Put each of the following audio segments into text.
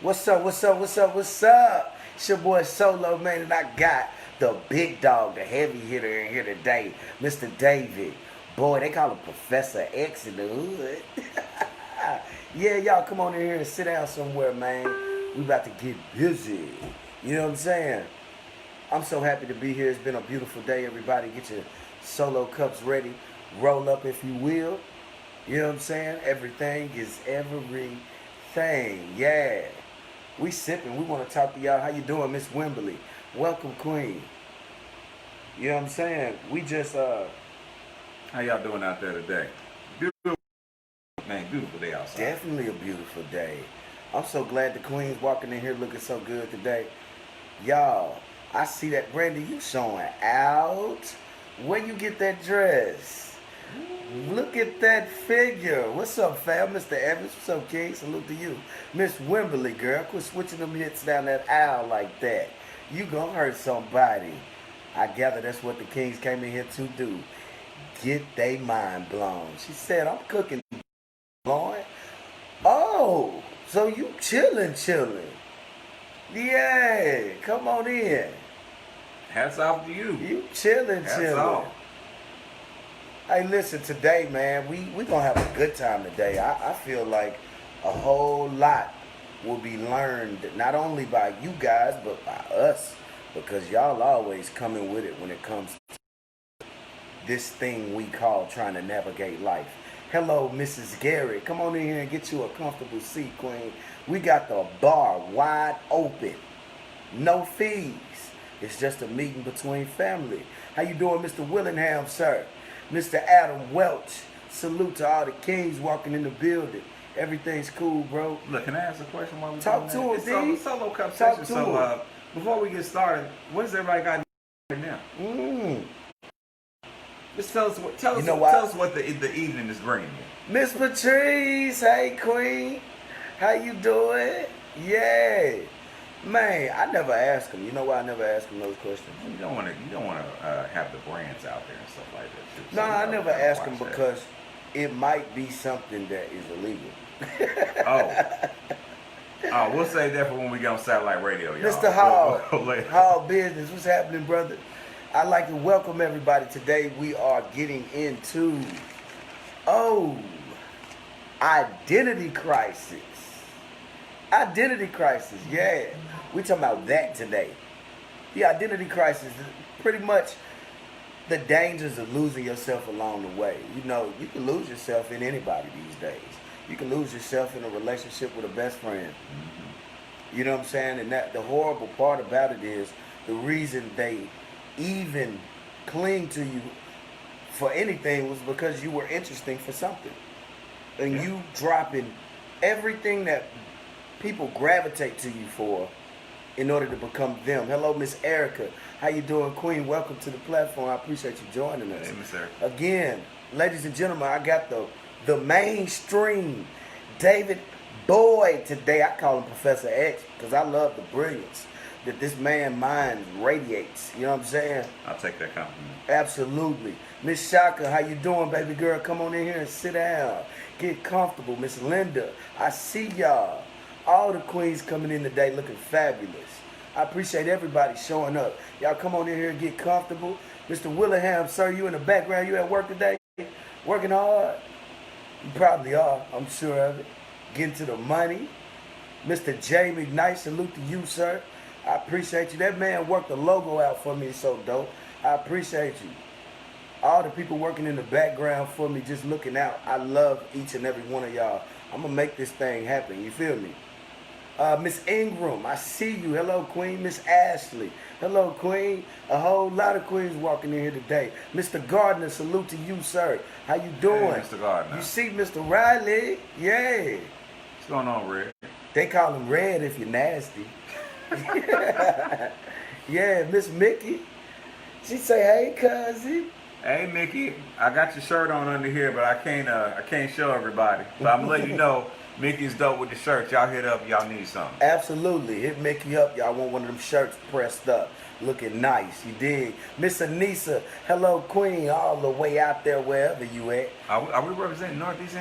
What's up? What's up? What's up? What's up? It's your boy Solo, man, and I got the big dog, the heavy hitter in here today, Mr. David. Boy, they call him Professor X in the hood. Yeah, y'all come on in here and sit down somewhere, man. We about to get busy. You know what I'm saying? I'm so happy to be here. It's been a beautiful day, everybody. Get your solo cups ready. Roll up, if you will. You know what I'm saying? Everything is everything. Yeah. We sipping. We want to talk to y'all. How you doing, Miss Wimberly? Welcome, Queen. You know what I'm saying? We just How y'all doing out there today? Beautiful, man, beautiful day outside. Definitely a beautiful day. I'm so glad the Queen's walking in here looking so good today. Y'all, I see that Brandy, you showing out. Where you get that dress? Look at that figure. What's up, fam? Mr. Evans, what's up, King? Salute to you. Miss Wimberly, girl, quit switching them hits down that aisle like that. You gonna hurt somebody. I gather that's what the Kings came in here to do. Get they mind blown. She said, I'm cooking, blowing. Oh, so you chilling. Yeah, come on in. Hats off to you. You chilling. Off. Hey, listen, today, man, we gonna have a good time today. I feel like a whole lot will be learned, not only by you guys, but by us, because y'all always coming with it when it comes to this thing we call trying to navigate life. Hello, Mrs. Gary. Come on in here and get you a comfortable seat, Queen. We got the bar wide open. No fees. It's just a meeting between family. How you doing, Mr. Willingham, sir? Mr. Adam Welch. Salute to all the Kings walking in the building. Everything's cool, bro. Look, can I ask a question while we talk to him, it's D. solo cup Talk session. to So him. before we get started, what's everybody got right now? Just tell us what the evening is bringing you. Miss Patrice, hey Queen. How you doing? Yeah. Man, I never ask him. You know why I never ask him those questions? You don't want to have the brands out there and stuff like that. No, I never ask him because it might be something that is illegal. Oh, we'll save that for when we get on satellite radio, y'all. Mr. Hall, We'll Hall Business, what's happening, brother? I'd like to welcome everybody. Today we are getting into, identity crisis. Identity crisis, yeah. We're talking about that today. The identity crisis is pretty much the dangers of losing yourself along the way. You know, you can lose yourself in anybody these days. You can lose yourself in a relationship with a best friend. You know what I'm saying? And that the horrible part about it is the reason they even cling to you for anything was because you were interesting for something. And you dropping everything that people gravitate to you for in order to become them. Hello, Miss Erica. How you doing, Queen? Welcome to the platform. I appreciate you joining us. Hey, Miss Erica. Again, ladies and gentlemen, I got the mainstream David Boy today. I call him Professor X because I love the brilliance that this man's mind radiates. You know what I'm saying? I'll take that compliment. Absolutely. Miss Shaka, how you doing, baby girl? Come on in here and sit down. Get comfortable. Miss Linda, I see y'all. All the queens coming in today looking fabulous. I appreciate everybody showing up. Y'all come on in here and get comfortable. Mr. Willingham, sir, you in the background. You at work today? Working hard? You probably are. I'm sure of it. Getting to the money. Mr. J. McKnight, salute to you, sir. I appreciate you. That man worked the logo out for me. It's so dope. I appreciate you. All the people working in the background for me, just looking out. I love each and every one of y'all. I'm going to make this thing happen. You feel me? Miss Ingram, I see you. Hello, Queen. Miss Ashley. Hello, Queen. A whole lot of queens walking in here today. Mr. Gardner, salute to you, sir. How you doing? Hey, Mr. Gardner. You see Mr. Riley? Yeah. What's going on, Red? They call him Red if you're nasty. Yeah, Miss Mickey. She say, hey, cousin. Hey, Mickey. I got your shirt on under here, but I can't show everybody. So I'm letting you know. Mickey's dope with the shirts. Y'all hit up. Y'all need something. Absolutely. Hit Mickey up. Y'all want one of them shirts pressed up. Looking nice. You dig? Miss Anissa. Hello, Queen. All the way out there wherever you at. Are we representing Northeast?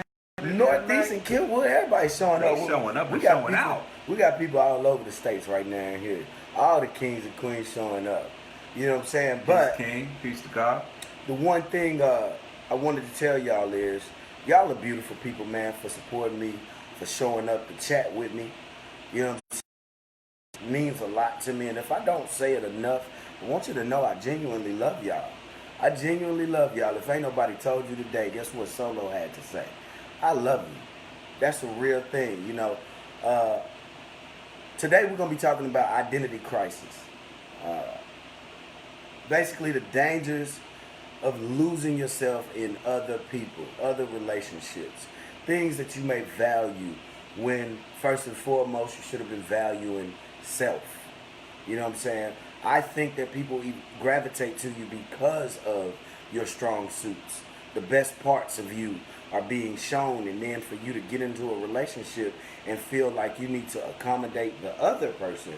Northeast and Kentwood, everybody's showing up. They showing up We and got showing people, out. We got people all over the states right now in here. All the kings and queens showing up. You know what I'm saying? But Peace King, peace to God. the one thing I wanted to tell y'all is, y'all are beautiful people, man, for supporting me, for showing up to chat with me. You know what I'm saying? It means a lot to me. And if I don't say it enough, I want you to know I genuinely love y'all. I genuinely love y'all. If ain't nobody told you today, guess what Solo had to say? I love you. That's a real thing, you know. Today we're going to be talking about identity crisis. Basically the dangers of losing yourself in other people, other relationships, things that you may value when first and foremost you should have been valuing self. You know what I'm saying? I think that people gravitate to you because of your strong suits. The best parts of you are being shown, and then for you to get into a relationship and feel like you need to accommodate the other person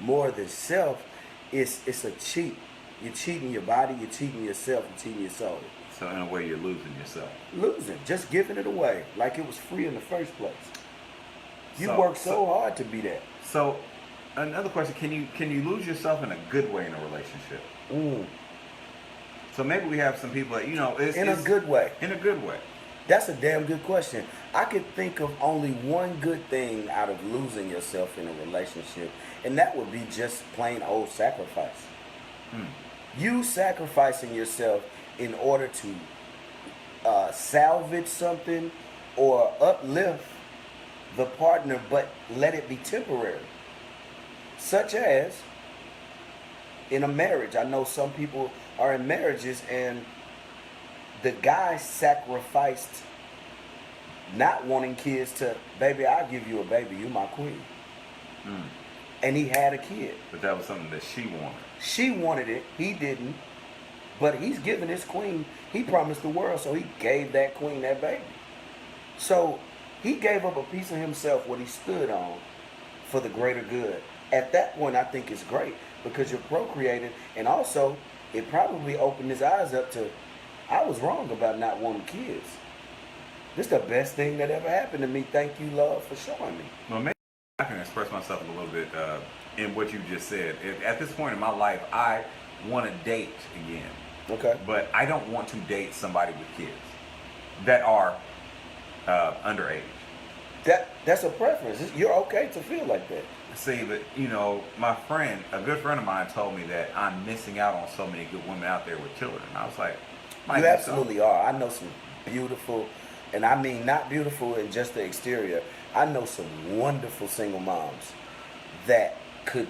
more than self, it's a cheat. You're cheating your body, you're cheating yourself, you're cheating your soul. So in a way, you're losing yourself. Losing, just giving it away like it was free in the first place. You So- worked so hard to be that. So, another question: Can you lose yourself in a good way in a relationship? So maybe we have some people that In a good way. In a good way. That's a damn good question. I could think of only one good thing out of losing yourself in a relationship, and that would be just plain old sacrifice. You sacrificing yourself in order to salvage something or uplift the partner, but let it be temporary. Such as in a marriage. I know some people are in marriages and the guy sacrificed not wanting kids to, baby, I'll give you a baby, you my queen. And he had a kid. But that was something that she wanted. She wanted it, he didn't. But he's given his queen, he promised the world, so he gave that queen that baby. So he gave up a piece of himself, what he stood on, for the greater good. At that point, I think it's great because you're procreating, and also it probably opened his eyes up to, I was wrong about not wanting kids. This is the best thing that ever happened to me. Thank you, Lord, for showing me. Well, maybe I can express myself a little bit in what you just said. At this point in my life, I want to date again. Okay. But I don't want to date somebody with kids that are underage. That's a preference. You're okay to feel like that. See, but my friend, a good friend of mine, told me that I'm missing out on so many good women out there with children. And I was like, might You be absolutely are. I know some beautiful, and I mean not beautiful in just the exterior. I know some wonderful single moms that could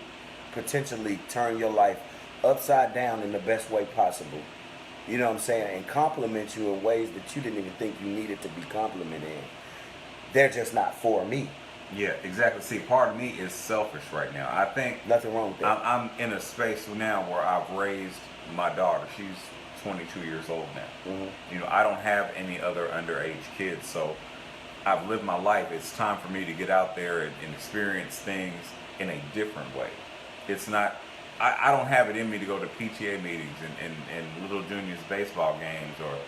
potentially turn your life upside down in the best way possible. You know what I'm saying? And compliment you in ways that you didn't even think you needed to be complimented in. They're just not for me. Yeah, exactly. See, part of me is selfish right now. I think Nothing wrong with that. I'm in a space now where I've raised my daughter. She's 22 years old now. I don't have any other underage kids, so I've lived my life. It's time for me to get out there and experience things in a different way. It's not, I don't have it in me to go to PTA meetings and Little Juniors baseball games, or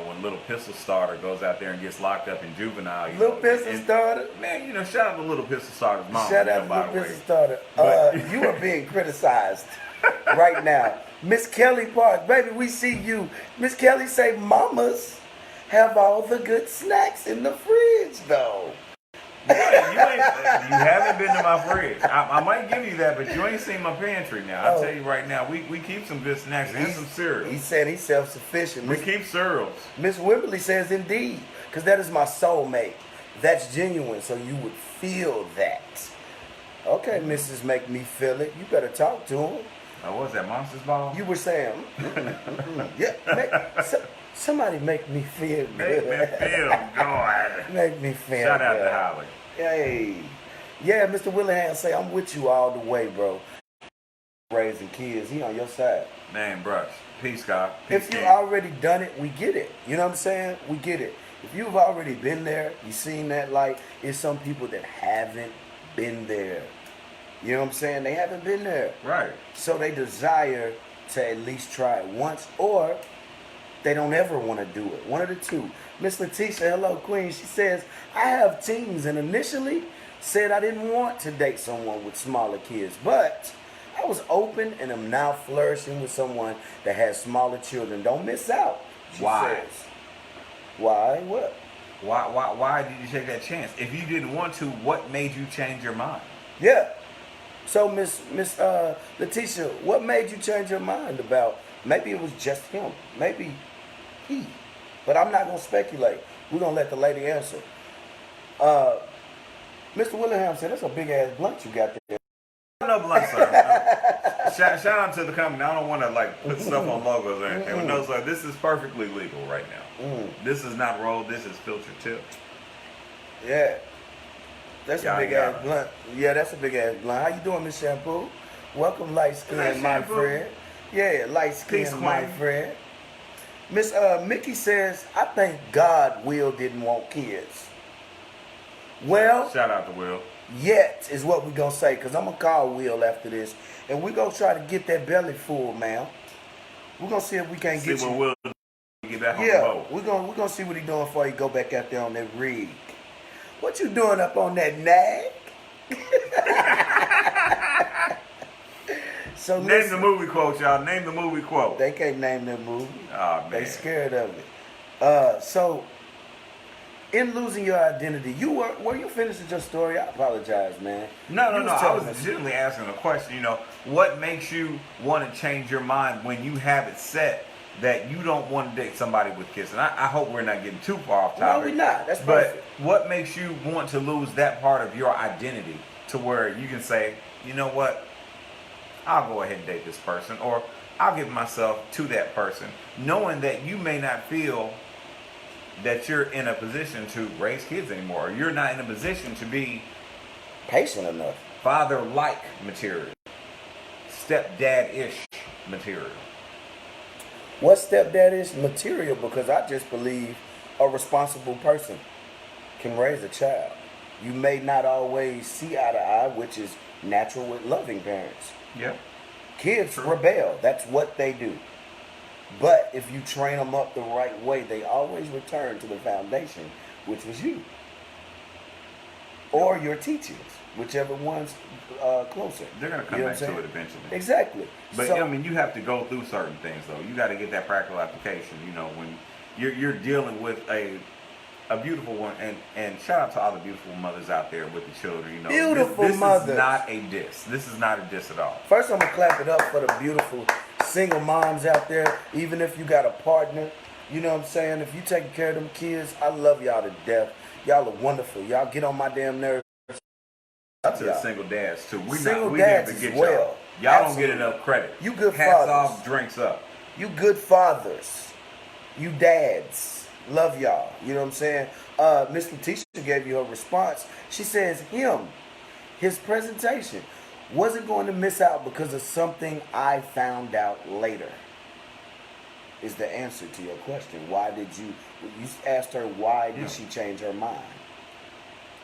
when Little Pistol Starter goes out there and gets locked up in juvenile. Little Pistol Starter? Man, shout out to Little Pistol Starter's mom. Shout out to by Little the way. Pistol Starter. You are being criticized right now. Miss Kelly Parks, baby, we see you. Miss Kelly say mamas have all the good snacks in the fridge, though. You haven't been to my fridge. I might give you that, but you ain't seen my pantry now. I'll tell you right now, we keep some good snacks and some cereal. He said he's self-sufficient. We keep cereals. Miss Wimberly says indeed, because that is my soulmate. That's genuine, so you would feel that. Okay, Mrs. Make Me Feel It. You better talk to him. What was that, Monsters Ball? You were saying, yeah, somebody make me feel good. Make me feel good. Make me feel Shout out good. to Holly. Hey. Yeah, Mr. Willingham say, I'm with you all the way, bro. Raising kids, he on your side. Man, bruh. Peace, God. Peace, If you King. already done it, we get it. You know what I'm saying? We get it. If you've already been there, you seen that light, it's some people that haven't been there. You know what I'm saying? They haven't been there. Right. So they desire to at least try it once, or they don't ever want to do it. One of the two. Miss Letitia, hello, Queen. She says, I have teens and initially said I didn't want to date someone with smaller kids, but I was open and am now flourishing with someone that has smaller children. Don't miss out, she Why? says. Why? What? Why did you take that chance? If you didn't want to, what made you change your mind? Yeah. So, Miss Letitia, what made you change your mind about, maybe it was just him, maybe he, but I'm not going to speculate. We're going to let the lady answer. Mr. Willingham said, that's a big-ass blunt you got there. No blunt, sir. Shout out to the company. I don't want to like put stuff on logos or anything. But no, sir, this is perfectly legal right now. This is not rolled. This is filtered tip. Yeah. That's a big-ass blunt. Yeah, that's a big-ass blunt. How you doing, Miss Shampoo? Welcome, light-skinned, my friend. Yeah, light-skinned, my friend. Miss Mickey says, I think God Will didn't want kids. Well, shout out to Will. Yet is what we're going to say, because I'm going to call Will after this. And we're going to try to get that belly full, man. We're going to see if we can't get you. Will get back on the boat. We're gonna see what he's doing before he go back out there on that rig. What you doing up on that nag? So name the movie quote, y'all. Name the movie quote. They can't name that movie. Oh, man. They scared of it. So, in losing your identity, were you finishing your story? I apologize, man. No. I was legitimately asking a question. You know, what makes you want to change your mind when you have it set that you don't want to date somebody with kids? And I hope we're not getting too far off topic. No, we're not. That's perfect. But what makes you want to lose that part of your identity to where you can say, you know what, I'll go ahead and date this person, or I'll give myself to that person, knowing that you may not feel that you're in a position to raise kids anymore, or you're not in a position to be patient enough, father-like material, stepdad-ish material. What stepdad-ish material? Because I just believe a responsible person can raise a child. You may not always see eye to eye, which is natural with loving parents. Yeah. Kids rebel. That's what they do. But if you train them up the right way, they always return to the foundation, which was you. Or your teachers, whichever one's closer. They're going to come back to it eventually. Exactly. But I mean, you have to go through certain things, though. You got to get that practical application. You know, when you're dealing with a beautiful one, and shout out to all the beautiful mothers out there with the children. You know, beautiful this mothers. Is not a diss. This is not a diss at all. First, I'm gonna clap it up for the beautiful single moms out there. Even if you got a partner, you know what I'm saying. If you taking care of them kids, I love y'all to death. Y'all are wonderful. Y'all get on my damn nerves. Up to the single dads too. We single didn't dads forget as well. Y'all don't get enough credit. You good Hats fathers. off, drinks up. You good fathers. You dads. Love y'all. You know what I'm saying? Miss Letitia gave you her response. She says his presentation wasn't going to miss out because of something I found out later. Is the answer to your question. Why did you asked her why did she change her mind?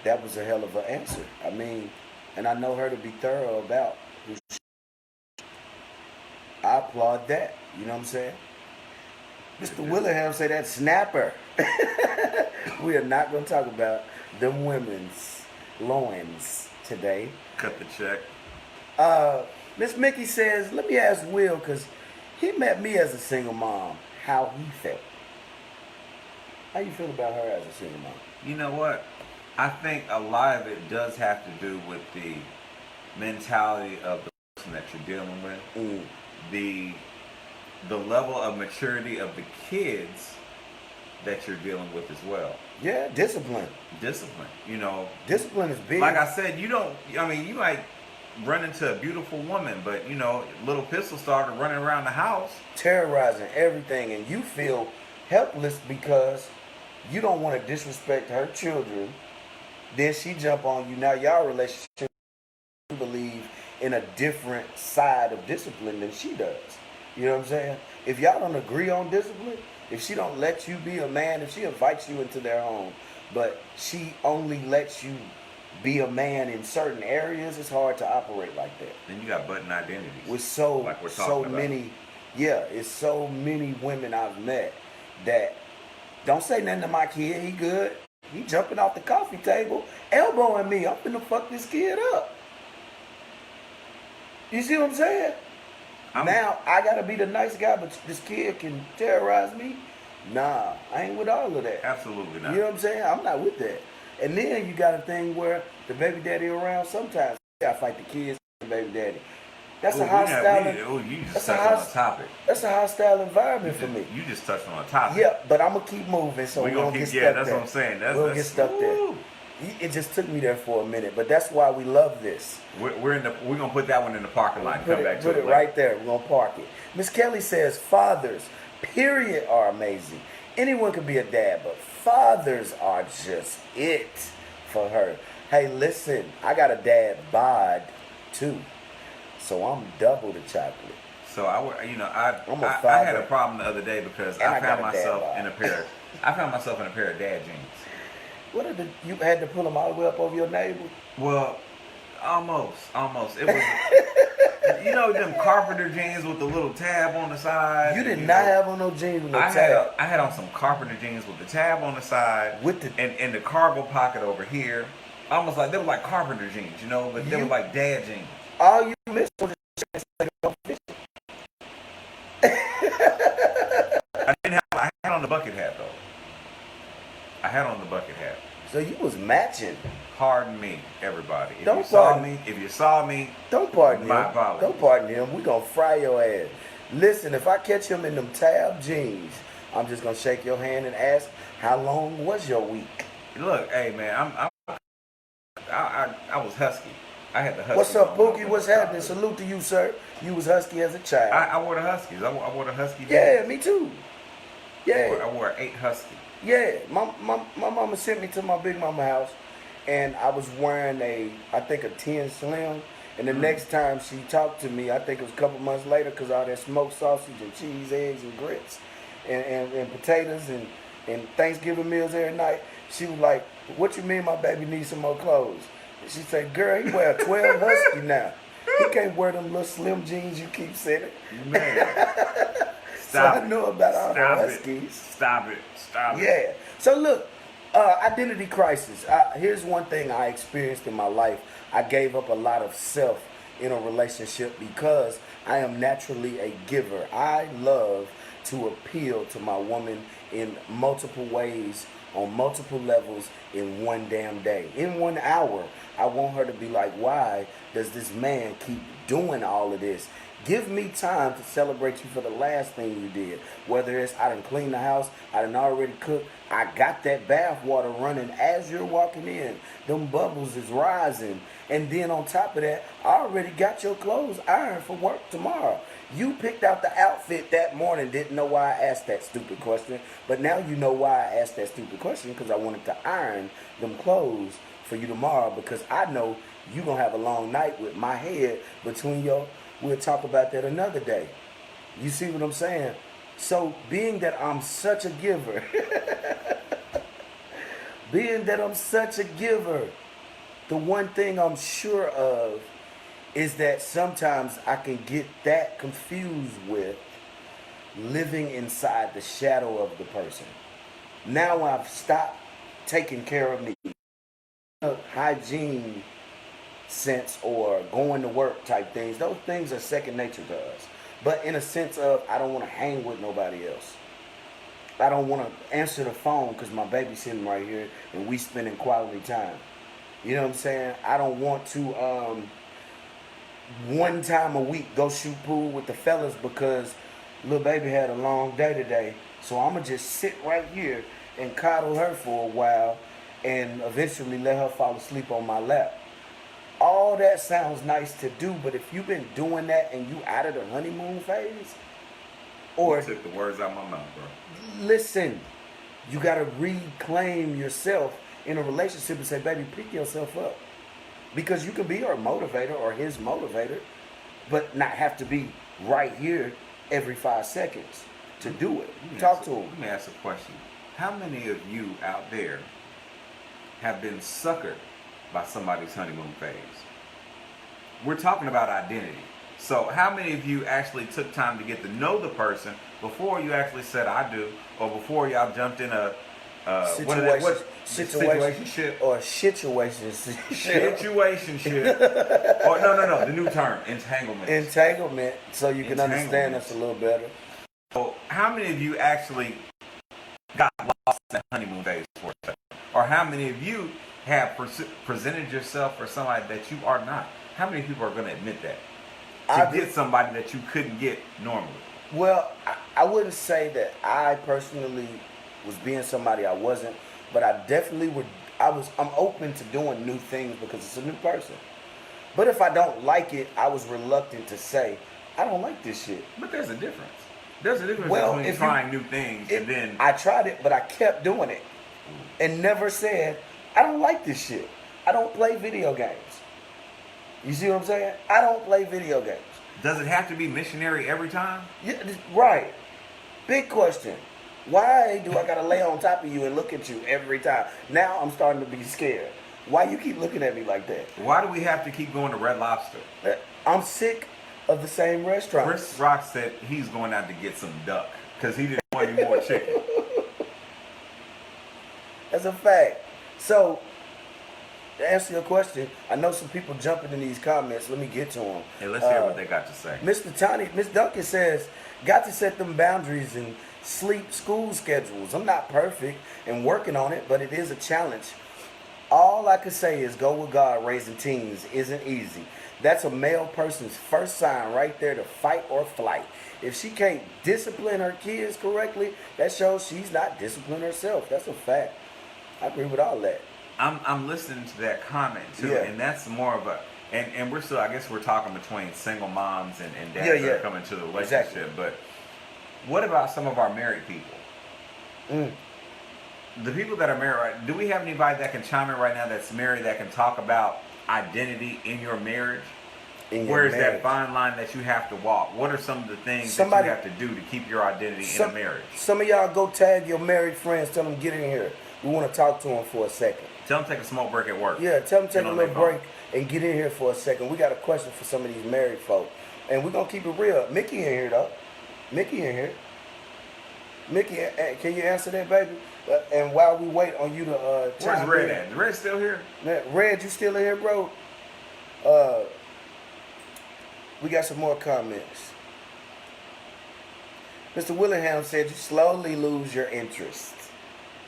That was a hell of an answer. I mean, and I know her to be thorough about who she. I applaud that. You know what I'm saying? Mr. Willingham say that snapper. We are not going to talk about them women's loins today. Cut the check. Miss Mickey says, let me ask Will, because he met me as a single mom, how he felt. How you feel about her as a single mom? You know what? I think a lot of it does have to do with the mentality of the person that you're dealing with. The level of maturity of the kids that you're dealing with as well. Yeah, discipline. Discipline, you know. Discipline is big. Like I said, you might run into a beautiful woman, but, you know, little pistol started running around the house. Terrorizing everything, and you feel helpless because you don't want to disrespect her children. Then she jump on you. Now y'all relationship, you believe in a different side of discipline than she does. You know what I'm saying? If y'all don't agree on discipline, if she don't let you be a man, if she invites you into their home, but she only lets you be a man in certain areas, it's hard to operate like that. Then you got button identities. With it's so many women I've met that Don't say nothing to my kid. He good. He jumping off the coffee table, elbowing me. I'm finna fuck this kid up. You see what I'm saying? Now, I gotta be the nice guy, but this kid can terrorize me? Nah, I ain't with all of that. Absolutely not. You know what I'm saying? I'm not with that. And then you got a thing where the baby daddy around sometimes. You gotta fight the kids and the baby daddy. That's a hostile. You just touched on a topic. That's a hostile environment for me. You just touched on a topic. Yeah, but I'm gonna keep moving, so we don't get stuck there. That's what I'm saying. We'll get stuck there. It just took me there for a minute, but that's why we love this. We're gonna put that one in the parking lot. Put it right there. We're gonna park it. Miss Kelly says fathers, period, are amazing. Anyone could be a dad, but fathers are just it for her. Hey, listen, I got a dad bod too, so I'm double the chocolate. So I had a problem the other day because I found myself in a pair of dad jeans. You had to pull them all the way up over your navel? Well, almost. It was, them carpenter jeans with the little tab on the side. You did not have on no jeans with no tab. I had on some carpenter jeans with the tab on the side, and the cargo pocket over here. Almost like they were like carpenter jeans, but they were like dad jeans. All you missed was I had on the bucket hat though. I had on the bucket hat. So you was matching. Pardon me, everybody. If you saw me, don't pardon him. My apologies. Don't pardon him. We gonna fry your ass. Listen, if I catch him in them tab jeans, I'm just gonna shake your hand and ask, how long was your week? Look, hey man, I was husky. I had the husky. What's up, Pookie? What's happening? Salute to you, sir. You was husky as a child. I wore the huskies. I wore the husky jeans. Yeah, me too. Yeah. I wore 8 husky. Yeah, my mama sent me to my big mama house, and I was wearing I think a 10 Slim, and the next time she talked to me, I think it was a couple months later, because all that smoked sausage and cheese, eggs, and grits, and potatoes, and Thanksgiving meals every night, she was like, what you mean my baby needs some more clothes? And she said, girl, he wear 12 husky now. He can't wear them little slim jeans you keep saying. Man. So I know about all the huskies. Stop it. Yeah. So look, identity crisis. Here's one thing I experienced in my life. I gave up a lot of self in a relationship because I am naturally a giver. I love to appeal to my woman in multiple ways, on multiple levels, in one damn day. In 1 hour, I want her to be like, why does this man keep doing all of this? Give me time to celebrate you for the last thing you did. Whether it's I done cleaned the house, I done already cooked, I got that bath water running as you're walking in. Them bubbles is rising. And then on top of that, I already got your clothes ironed for work tomorrow. You picked out the outfit that morning, didn't know why I asked that stupid question. But now you know why I asked that stupid question, because I wanted to iron them clothes for you tomorrow, because I know you're going to have a long night with my head between your... We'll talk about that another day. You see what I'm saying? So being that I'm such a giver, the one thing I'm sure of is that sometimes I can get that confused with living inside the shadow of the person. Now I've stopped taking care of me. Hygiene sense or going to work type things, those things are second nature to us. But in a sense of, I don't want to hang with nobody else. I don't want to answer the phone because my baby's sitting right here and we spending quality time. You know what I'm saying? I don't want to one time a week go shoot pool with the fellas because little baby had a long day today. So I'm going to just sit right here and coddle her for a while and eventually let her fall asleep on my lap. All that sounds nice to do, but if you've been doing that and you out of the honeymoon phase, or... You took the words out of my mouth, bro. Listen, you got to reclaim yourself in a relationship and say, baby, pick yourself up. Because you can be her motivator or his motivator, but not have to be right here every 5 seconds to do it. Talk to him. Let me ask a question. How many of you out there have been suckered by somebody's honeymoon phase? We're talking about identity. So how many of you actually took time to get to know the person before you actually said I do, or before y'all jumped in a situationship or situationship. Situationship. Or no, the new term, entanglement. Entanglement, so you can understand us a little better. So how many of you actually got lost in the honeymoon phase for a second? Or how many of you have presented yourself for somebody that you are not? How many people are going to admit that? To get somebody that you couldn't get normally? Well, I wouldn't say that I personally was being somebody I wasn't, but I definitely would. I'm open to doing new things because it's a new person. But if I don't like it, I was reluctant to say I don't like this shit. But there's a difference. There's a difference between trying new things and then... I tried it, but I kept doing it. And never said, I don't like this shit. I don't play video games. You see what I'm saying? I don't play video games. Does it have to be missionary every time? Yeah, right. Big question. Why do I gotta lay on top of you and look at you every time? Now I'm starting to be scared. Why you keep looking at me like that? Why do we have to keep going to Red Lobster? I'm sick of the same restaurant. Chris Rock said he's going out to get some duck because he didn't want any more chicken. That's a fact. So, to answer your question, I know some people jumping in these comments. Let me get to them. Hey, let's hear what they got to say. Miss Duncan says, got to set them boundaries and sleep school schedules. I'm not perfect and working on it, but it is a challenge. All I can say is go with God. Raising teens isn't easy. That's a male person's first sign right there to fight or flight. If she can't discipline her kids correctly, that shows she's not disciplining herself. That's a fact. I agree with all that. I'm listening to that comment too, and that's more of a and we're still, I guess we're talking between single moms and dads that are coming to the relationship. Exactly. But what about some of our married people? The people that are married, do we have anybody that can chime in right now that's married that can talk about identity in your marriage? Where's that fine line that you have to walk? What are some of the things that you have to do to keep your identity in a marriage? Some of y'all go tag your married friends. Tell them get in here. We want to talk to them for a second. Tell them take a smoke break at work. Yeah, tell them take a little break and get in here for a second. We got a question for some of these married folk. And we're going to keep it real. Mickey in here, though. Mickey in here. Mickey, can you answer that, baby? And while we wait on you to where's Red at? Is Red still here? Red, you still in here, bro? We got some more comments. Mr. Willingham said you slowly lose your interest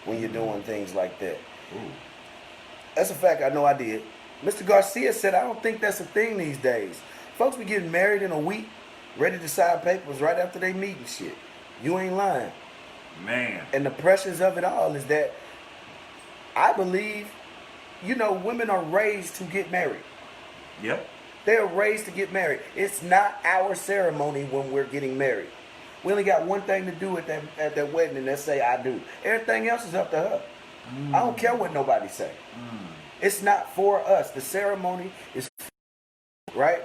when you're doing things like that. Ooh. That's a fact. I know I did. Mr. Garcia said, I don't think that's a thing these days. Folks be getting married in a week, ready to sign papers right after they meet and shit. You ain't lying. Man. And the pressures of it all is that I believe, women are raised to get married. Yep. They are raised to get married. It's not our ceremony when we're getting married. We only got one thing to do at that wedding, and that's say I do. Everything else is up to her. I don't care what nobody say. It's not for us. The ceremony is right.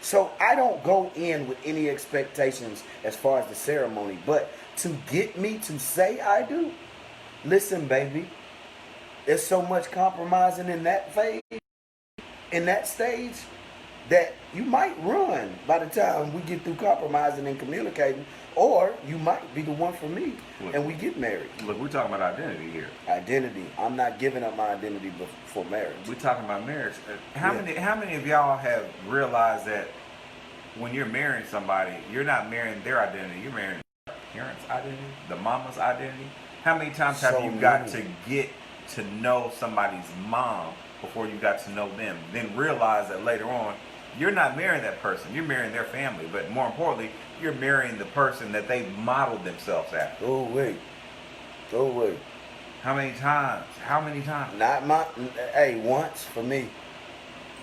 So I don't go in with any expectations as far as the ceremony, but to get me to say I do, listen, baby, there's so much compromising in that phase, in that stage, that you might run by the time we get through compromising and communicating, or you might be the one for me and we get married. Look, we're talking about identity here. Identity. I'm not giving up my identity for marriage. We're talking about marriage. How many of y'all have realized that when you're marrying somebody, you're not marrying their identity, you're marrying their parents' identity, the mama's identity? How many times have you got to get to know somebody's mom before you got to know them? Then realize that later on, you're not marrying that person, you're marrying their family. But more importantly, you're marrying the person that they modeled themselves after. Oh, wait. How many times? Once for me.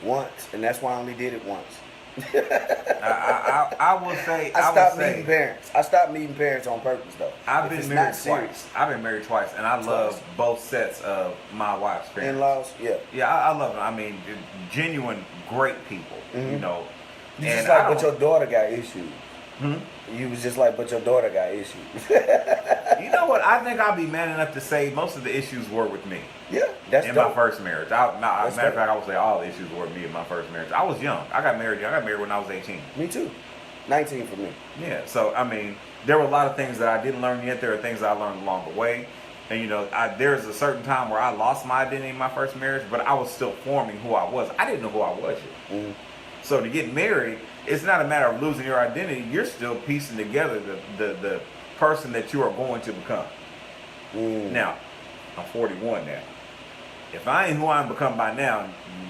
Once. And that's why I only did it once. I will say I stopped meeting parents. I stopped meeting parents on purpose, though. I've been married twice. I've been married twice, and I love both sets of my wife's parents. In-laws, yeah. Yeah, I love them. I mean, genuine, great people. You know. You just but your daughter got issues. You was just but your daughter got issues. You know what? I think I'll be man enough to say most of the issues were with me. Yeah. That's in dope. my first marriage. Matter of dope. fact, I would say all the issues were me in my first marriage. I was young. I got married young. I got married when I was 18. Me too. 19 for me. Yeah. So I mean, there were a lot of things that I didn't learn yet. There are things I learned along the way. And you know, there's a certain time where I lost my identity in my first marriage, but I was still forming who I was. I didn't know who I was yet. Mm-hmm. So to get married, it's not a matter of losing your identity. You're still piecing together the person that you are going to become. Now, I'm 41 now. If I ain't who I'm become by now,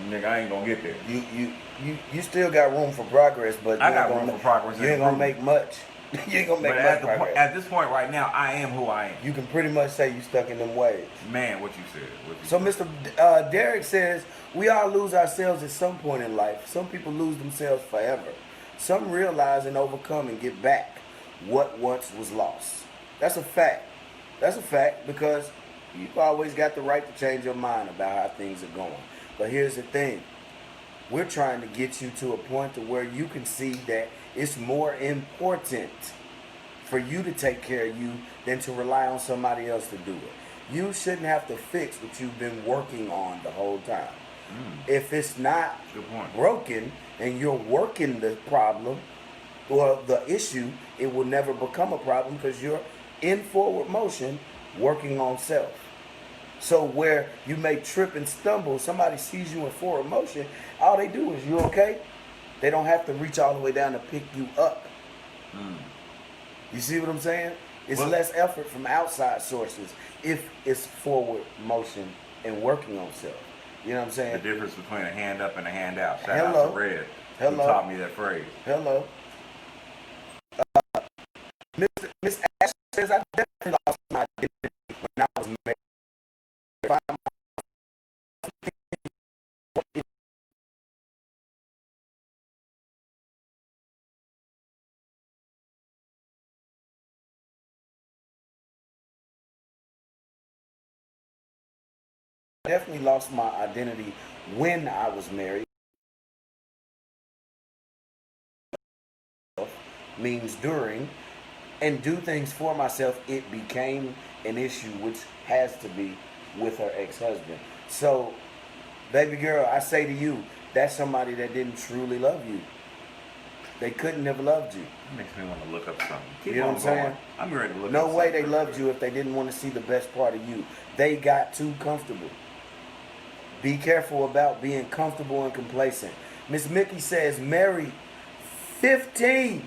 nigga, I ain't gonna get there. You still got room for progress, but I got room for progress. You ain't gonna make much. You ain't gonna make much progress. At this point right now, I am who I am. You can pretty much say you stuck in them ways. Man, what you said. So Mr. Derek says, we all lose ourselves at some point in life. Some people lose themselves forever. Some realize and overcome and get back what once was lost. That's a fact. That's a fact, because you've always got the right to change your mind about how things are going. But here's the thing. We're trying to get you to a point to where you can see that it's more important for you to take care of you than to rely on somebody else to do it. You shouldn't have to fix what you've been working on the whole time. If it's not broken and you're working the problem or the issue, it will never become a problem because you're in forward motion working on self. So where you may trip and stumble, somebody sees you in forward motion, all they do is, you okay? They don't have to reach all the way down to pick you up. You see what I'm saying? It's less effort from outside sources if it's forward motion and working on self. You know what I'm saying? The difference between a hand up and a hand out. Shout out to Red. Who taught me that phrase. Hello. Miss Ash says, I definitely lost my identity when I was married. I definitely lost my identity when I was married. Means during, and do things for myself, it became an issue, which has to be with her ex-husband. So, baby girl, I say to you, that's somebody that didn't truly love you. They couldn't have loved you. It makes me want to look up something. You know what I'm saying? I'm ready to look up No something. way they loved you if they didn't want to see the best part of you. They got too comfortable. Be careful about being comfortable and complacent. Miss Mickey says, married 15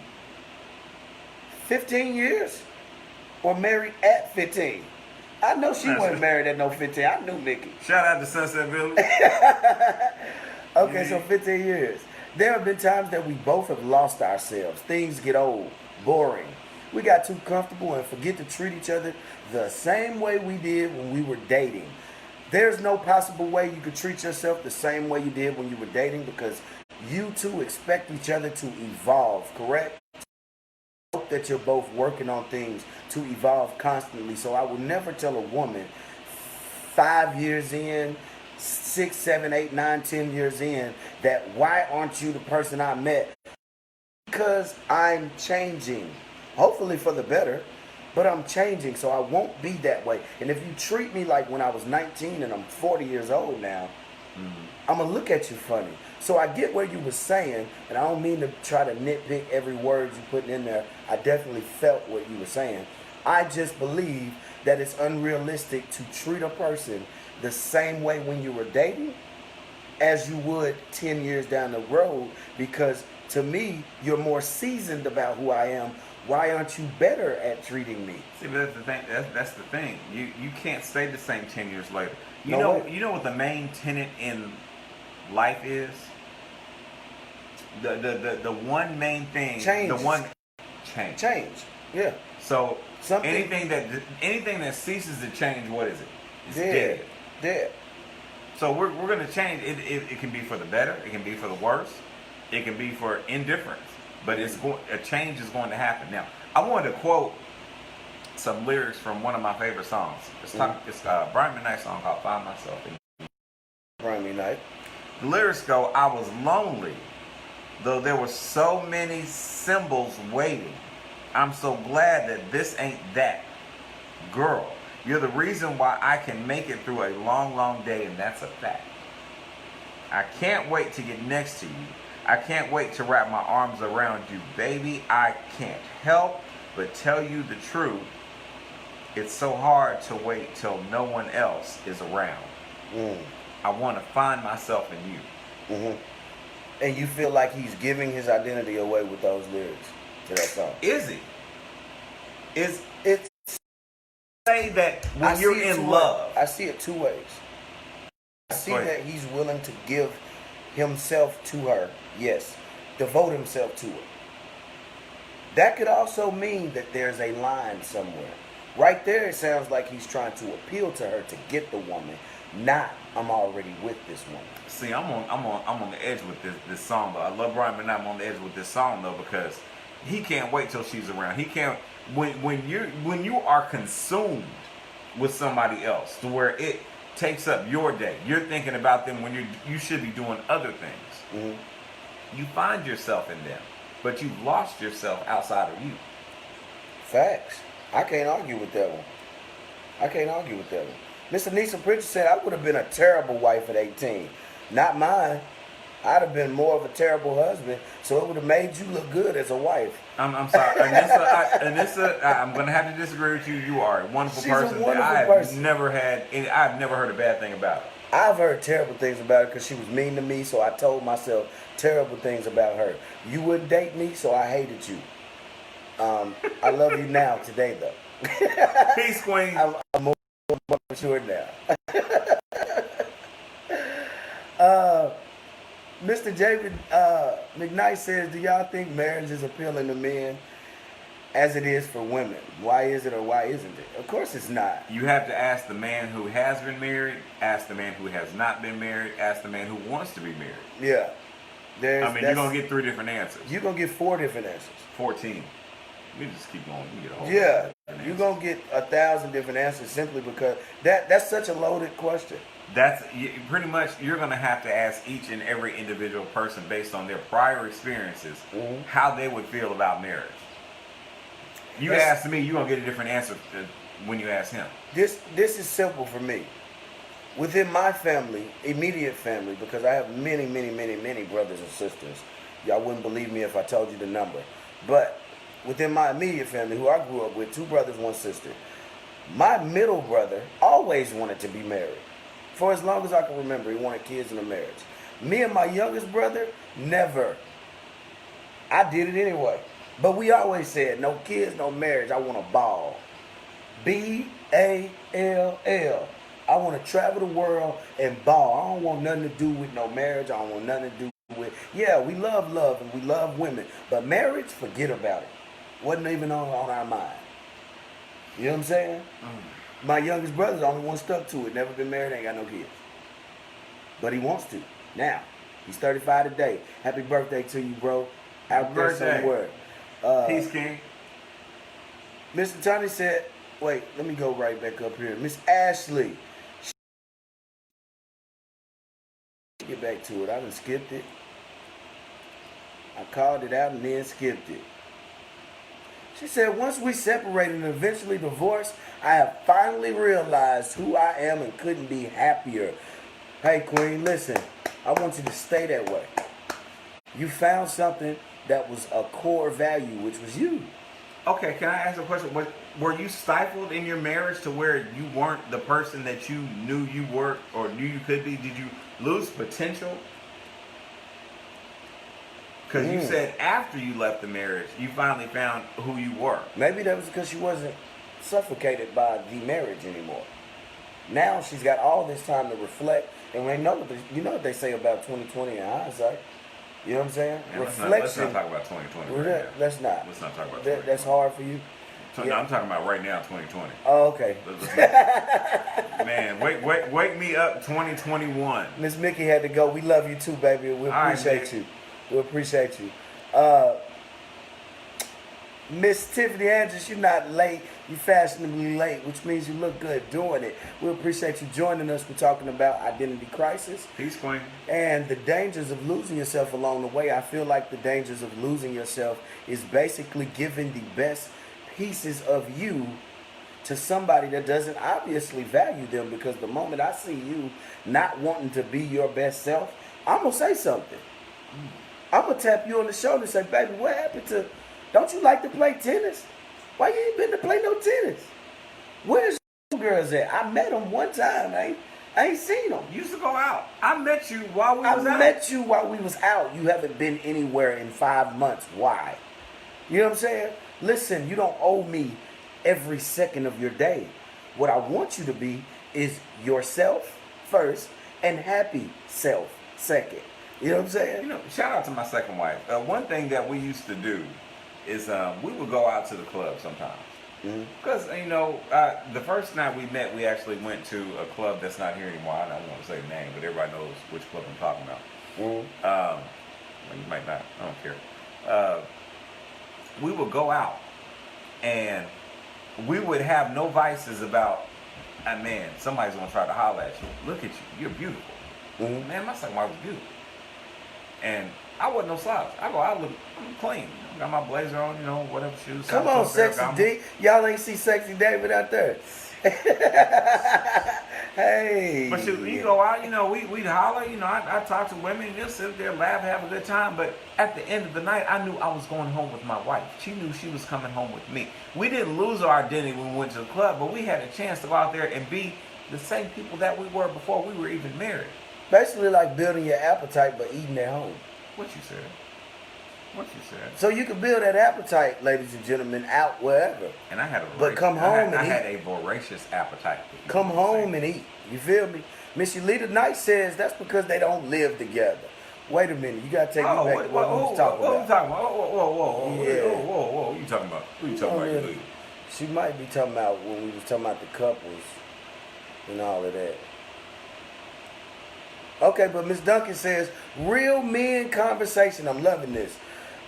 years or married at 15? I know she wasn't married at no 15. I knew Mickey. Shout out to Sunset Village. Okay, so 15 years. There have been times that we both have lost ourselves. Things get old, boring. We got too comfortable and forget to treat each other the same way we did when we were dating. There's no possible way you could treat yourself the same way you did when you were dating, because you two expect each other to evolve, correct? Hope that you're both working on things to evolve constantly. So I will never tell a woman 5 years in, 6, 7, 8, 9, 10 years in, that why aren't you the person I met? Because I'm changing. Hopefully for the better, but I'm changing, so I won't be that way. And if you treat me like when I was 19 and I'm 40 years old now, I'm going to look at you funny. So I get what you were saying, and I don't mean to try to nitpick every word you put in there. I definitely felt what you were saying. I just believe that it's unrealistic to treat a person the same way when you were dating as you would 10 years down the road, because to me, you're more seasoned about who I am. Why aren't you better at treating me? See, but that's the thing. That's the thing. You can't stay the same 10 years later. You No know. way. You know what the main tenet in life is? The one main thing. Change. The one change. Change. Yeah. So Something- anything that ceases to change, what is it? It's dead. Dead. So we're going to change. It can be for the better. It can be for the worse. It can be for indifference. But a change is going to happen. Now, I wanted to quote some lyrics from one of my favorite songs. It's a Brian McKnight song called "Find Myself." Friday night. The lyrics go, "I was lonely, though there were so many symbols waiting. I'm so glad that this ain't that girl." You're the reason why I can make it through a long, long day, and that's a fact. I can't wait to get next to you. I can't wait to wrap my arms around you, baby. I can't help but tell you the truth. It's so hard to wait till no one else is around. I want to find myself in you. And you feel like he's giving his identity away with those lyrics to that song? Is he? Is it say that when you're in love? I see it two ways. I see that he's willing to give himself to her. Yes. Devote himself to her. That could also mean that there's a line somewhere. Right there, it sounds like he's trying to appeal to her to get the woman, not I'm already with this woman. See, I'm on the edge with this song though. I love Brian, but I'm on the edge with this song though because he can't wait till she's around. He can't when you are consumed with somebody else to where it takes up your day. You're thinking about them when you should be doing other things. You find yourself in them, but you've lost yourself outside of you. Facts. I can't argue with that one. Miss Anissa Pritchard said, I would have been a terrible wife at 18. Not mine. I'd have been more of a terrible husband, so it would have made you look good as a wife. I'm sorry. Anissa, I'm going to have to disagree with you. You are a wonderful person. I've never heard a bad thing about her. I've heard terrible things about her because she was mean to me, so I told myself terrible things about her. You wouldn't date me, so I hated you. I love you now, today, though. Peace, Queen. I'm more mature now. Mr. David McKnight says, do y'all think marriage is appealing to men as it is for women? Why is it or why isn't it? Of course it's not. You have to ask the man who has been married, ask the man who has not been married, ask the man who wants to be married. Yeah. You're going to get 3 different answers. You're going to get 4 different answers. 14. We just keep going. You get a whole you're going to get 1,000 different answers simply because that's such a loaded question. That's pretty much, you're going to have to ask each and every individual person based on their prior experiences how they would feel about marriage. You ask me, you're going to get a different answer when you ask him. This is simple for me. Within my family, immediate family, because I have many, many, many, many brothers and sisters. Y'all wouldn't believe me if I told you the number. But within my immediate family, who I grew up with, 2 brothers, 1 sister, my middle brother always wanted to be married. For as long as I can remember, he wanted kids and a marriage. Me and my youngest brother, never. I did it anyway. But we always said, no kids, no marriage. I want a ball. B-A-L-L. I want to travel the world and ball. I don't want nothing to do with no marriage. I don't want nothing to do with, yeah, we love love and we love women. But marriage, forget about it. Wasn't even on our mind. You know what I'm saying? My youngest brother's the only one stuck to it. Never been married, ain't got no kids. But he wants to. Now, he's 35 today. Happy birthday to you, bro. Out there somewhere. Peace, King. Mr. Tony said, wait, let me go right back up here. Miss Ashley. Get back to it. I done skipped it. I called it out and then skipped it. She said, once we separated and eventually divorced, I have finally realized who I am and couldn't be happier. Hey, Queen, listen. I want you to stay that way. You found something that was a core value, which was you. Okay, can I ask a question? Were you stifled in your marriage to where you weren't the person that you knew you were or knew you could be? Did you lose potential? Because you said after you left the marriage, you finally found who you were. Maybe that was because she wasn't suffocated by the marriage anymore. Now she's got all this time to reflect, and we know you know what they say about 2020 in hindsight. You know what I'm saying? Man, reflection. let's not talk about 2020. Right let's not. Let's not talk about 2020. That's hard for you. No, I'm talking about right now, 2020. Oh, okay. Man, wake me up, 2021. Miss Mickey had to go. We love you too, baby. We appreciate you. We appreciate you. Miss Tiffany Andrews, you're not late. You're fashionably late, which means you look good doing it. We appreciate you joining us. We're talking about identity crisis. Peace, Queen. And the dangers of losing yourself along the way. I feel like the dangers of losing yourself is basically giving the best pieces of you to somebody that doesn't obviously value them, because the moment I see you not wanting to be your best self, I'm going to say something. I'm going to tap you on the shoulder and say, baby, what happened to, don't you like to play tennis? Why you ain't been to play no tennis? Where's girls at? I met them one time, I ain't seen them. You used to go out. I met you while we was out. I met you while we was out. You haven't been anywhere in 5 months. Why? You know what I'm saying? Listen, you don't owe me every second of your day. What I want you to be is yourself first and happy self second. You know what I'm saying? You know, shout out to my second wife. One thing that we used to do is we would go out to the club sometimes. Because, you know, the first night we met, we actually went to a club that's not here anymore. I don't want to say the name, but everybody knows which club I'm talking about. Well, you might not. I don't care. We would go out, and we would have no vices about, man, somebody's going to try to holler at you. Look at you. You're beautiful. Man, my second wife was beautiful. And I wasn't no slouch. I go out, I'm clean. Got my blazer on, you know, whatever shoes. Come on, Sexy D. Y'all ain't see Sexy David out there. Hey. But you go out, you know, we'd holler, you know, I talk to women, just sit there, laugh, have a good time. But at the end of the night, I knew I was going home with my wife. She knew she was coming home with me. We didn't lose our identity when we went to the club, but we had a chance to go out there and be the same people that we were before we were even married. Basically like building your appetite but eating at home. What you said? What you said? So you can build that appetite, ladies and gentlemen, out wherever. And I had I had a voracious appetite. Come home and eat. You feel me? Miss Yolita Knight says that's because they don't live together. Wait a minute, you gotta take me back to what we was talking about. What you talking about? Whoa. Yeah. Whoa. What you talking about? Who you talking about, Yolita? She might be talking about when we was talking about the couples and all of that. Okay, but Miss Duncan says, real men conversation. I'm loving this.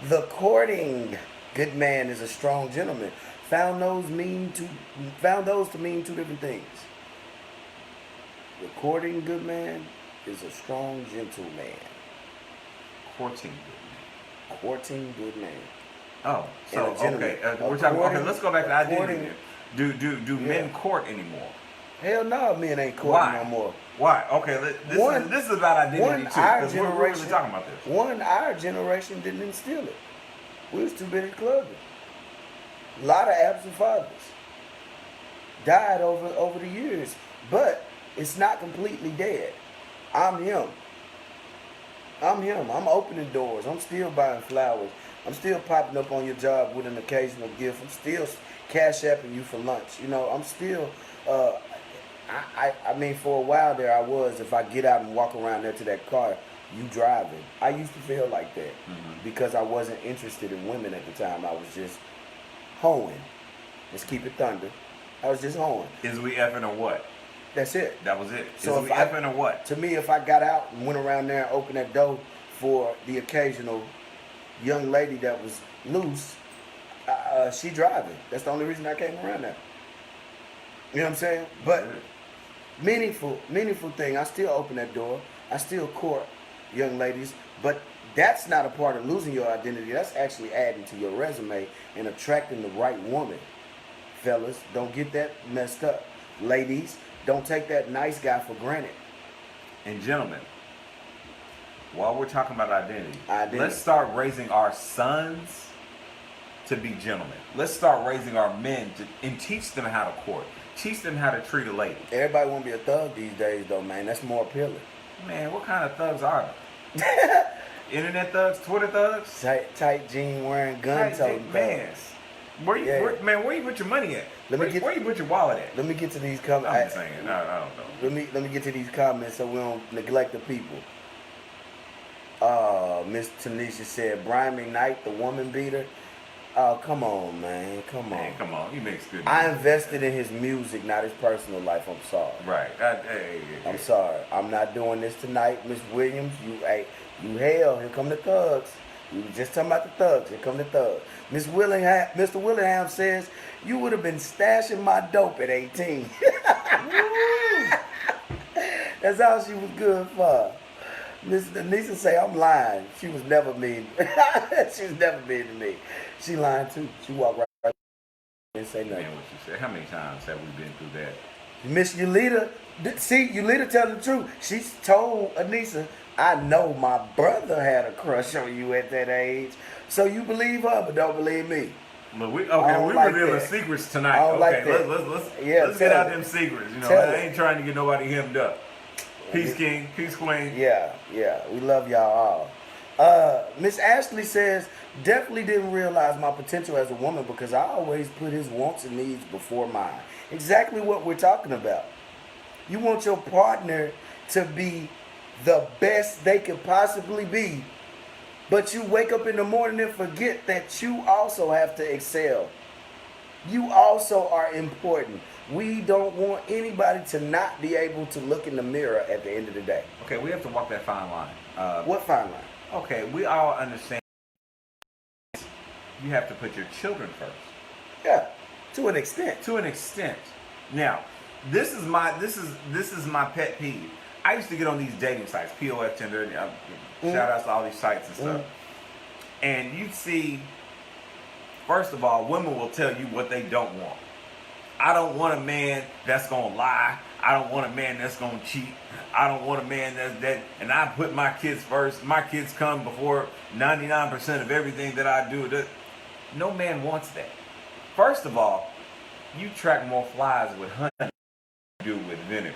The courting good man is a strong gentleman. Found those to mean two different things. The courting good man is a strong gentleman. Courting good man. Courting good man. Oh, so okay. We're talking. Okay, let's go back to identity. Do men court anymore? Hell no, men ain't courting no more. Why? Okay, this is about identity too. Because we're really talking about this. Our generation didn't instill it. We was too busy clubbing. A lot of absent fathers died over the years, but it's not completely dead. I'm him. I'm opening doors. I'm still buying flowers. I'm still popping up on your job with an occasional gift. I'm still cash apping you for lunch. You know, I'm still. I mean, for a while there, I was. If I get out and walk around there to that car, you driving. I used to feel like that because I wasn't interested in women at the time. I was just hoeing. Let's keep it thunder. I was just hoeing. Is we effing or what? That's it. That was it. So is we effing or what? To me, if I got out and went around there and opened that door for the occasional young lady that was loose, she driving. That's the only reason I came around there. You know what I'm saying? But meaningful thing. I still open that door. I still court young ladies. But that's not a part of losing your identity. That's actually adding to your resume and attracting the right woman. Fellas, don't get that messed up. Ladies, don't take that nice guy for granted. And gentlemen, while we're talking about identity, let's start raising our sons to be gentlemen. Let's start raising our men and teach them how to court. Teach them how to treat a lady. Everybody want to be a thug these days, though, man. That's more appealing. Man, what kind of thugs are they? Internet thugs, Twitter thugs, tight jean wearing, gun toting thugs. Where you put your money at? Where you put your wallet at? Let me get to these comments. I'm just saying, I don't know. Let me get to these comments so we don't neglect the people. Miss Tanisha said, Brian McKnight, the woman beater. Oh, come on, man. Come on. Man, come on. He makes good music. I invested in his music, not his personal life. I'm sorry. Right. I'm sorry. I'm not doing this tonight, Miss Williams. You hell. Here come the thugs. We were just talking about the thugs. Here come the thugs. Mr. Willingham says, you would have been stashing my dope at 18. That's all she was good for. Miss Denise say I'm lying. She was never mean. She was never mean to me. She lying too. She walked right Didn't say nothing. Man, what you said. How many times have we been through that? Miss Yulita, see, Yulita telling the truth. She's told Anissa, I know my brother had a crush on you at that age. So you believe her, but don't believe me. Look, we're like revealing that. secrets tonight. I don't like Okay, that. let's get out them secrets. You know, Tell I it. ain't trying to get nobody hemmed up. Peace King, peace Queen. Yeah, we love y'all all. Miss Ashley says, definitely didn't realize my potential as a woman because I always put his wants and needs before mine. Exactly what we're talking about. You want your partner to be the best they could possibly be, but you wake up in the morning and forget that you also have to excel. You also are important. We don't want anybody to not be able to look in the mirror at the end of the day. Okay, we have to walk that fine line. What fine line? Okay, we all understand you have to put your children first. Yeah, to an extent. To an extent. Now, this is my pet peeve. I used to get on these dating sites, POF, Tinder, shout outs to all these sites and stuff. And you'd see, first of all, women will tell you what they don't want. I don't want a man that's gonna lie. I don't want a man that's gonna cheat. I don't want a man that and I put my kids first. My kids come before 99% of everything that I do. No man wants that. First of all, you track more flies with honey than you do with vinegar.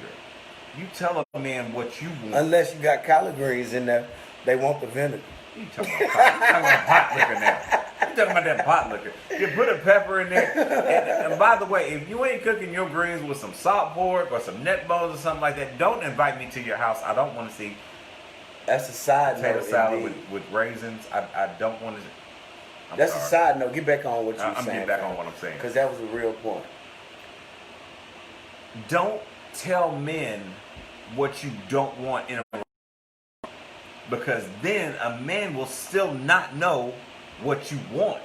You tell a man what you want. Unless you got collard greens in there, they want the vinegar. You talking about pot liquor now. You talking about that pot liquor. You put a pepper in there. And by the way, if you ain't cooking your greens with some salt pork or some neck bones or something like that, don't invite me to your house. I don't want to see That's a side potato note. salad with raisins. I don't want to. That's sorry. A side note. Get back on what you're saying. I'm getting back on what I'm saying. Because that was a real point. Don't tell men what you don't want in a relationship. Because then a man will still not know what you want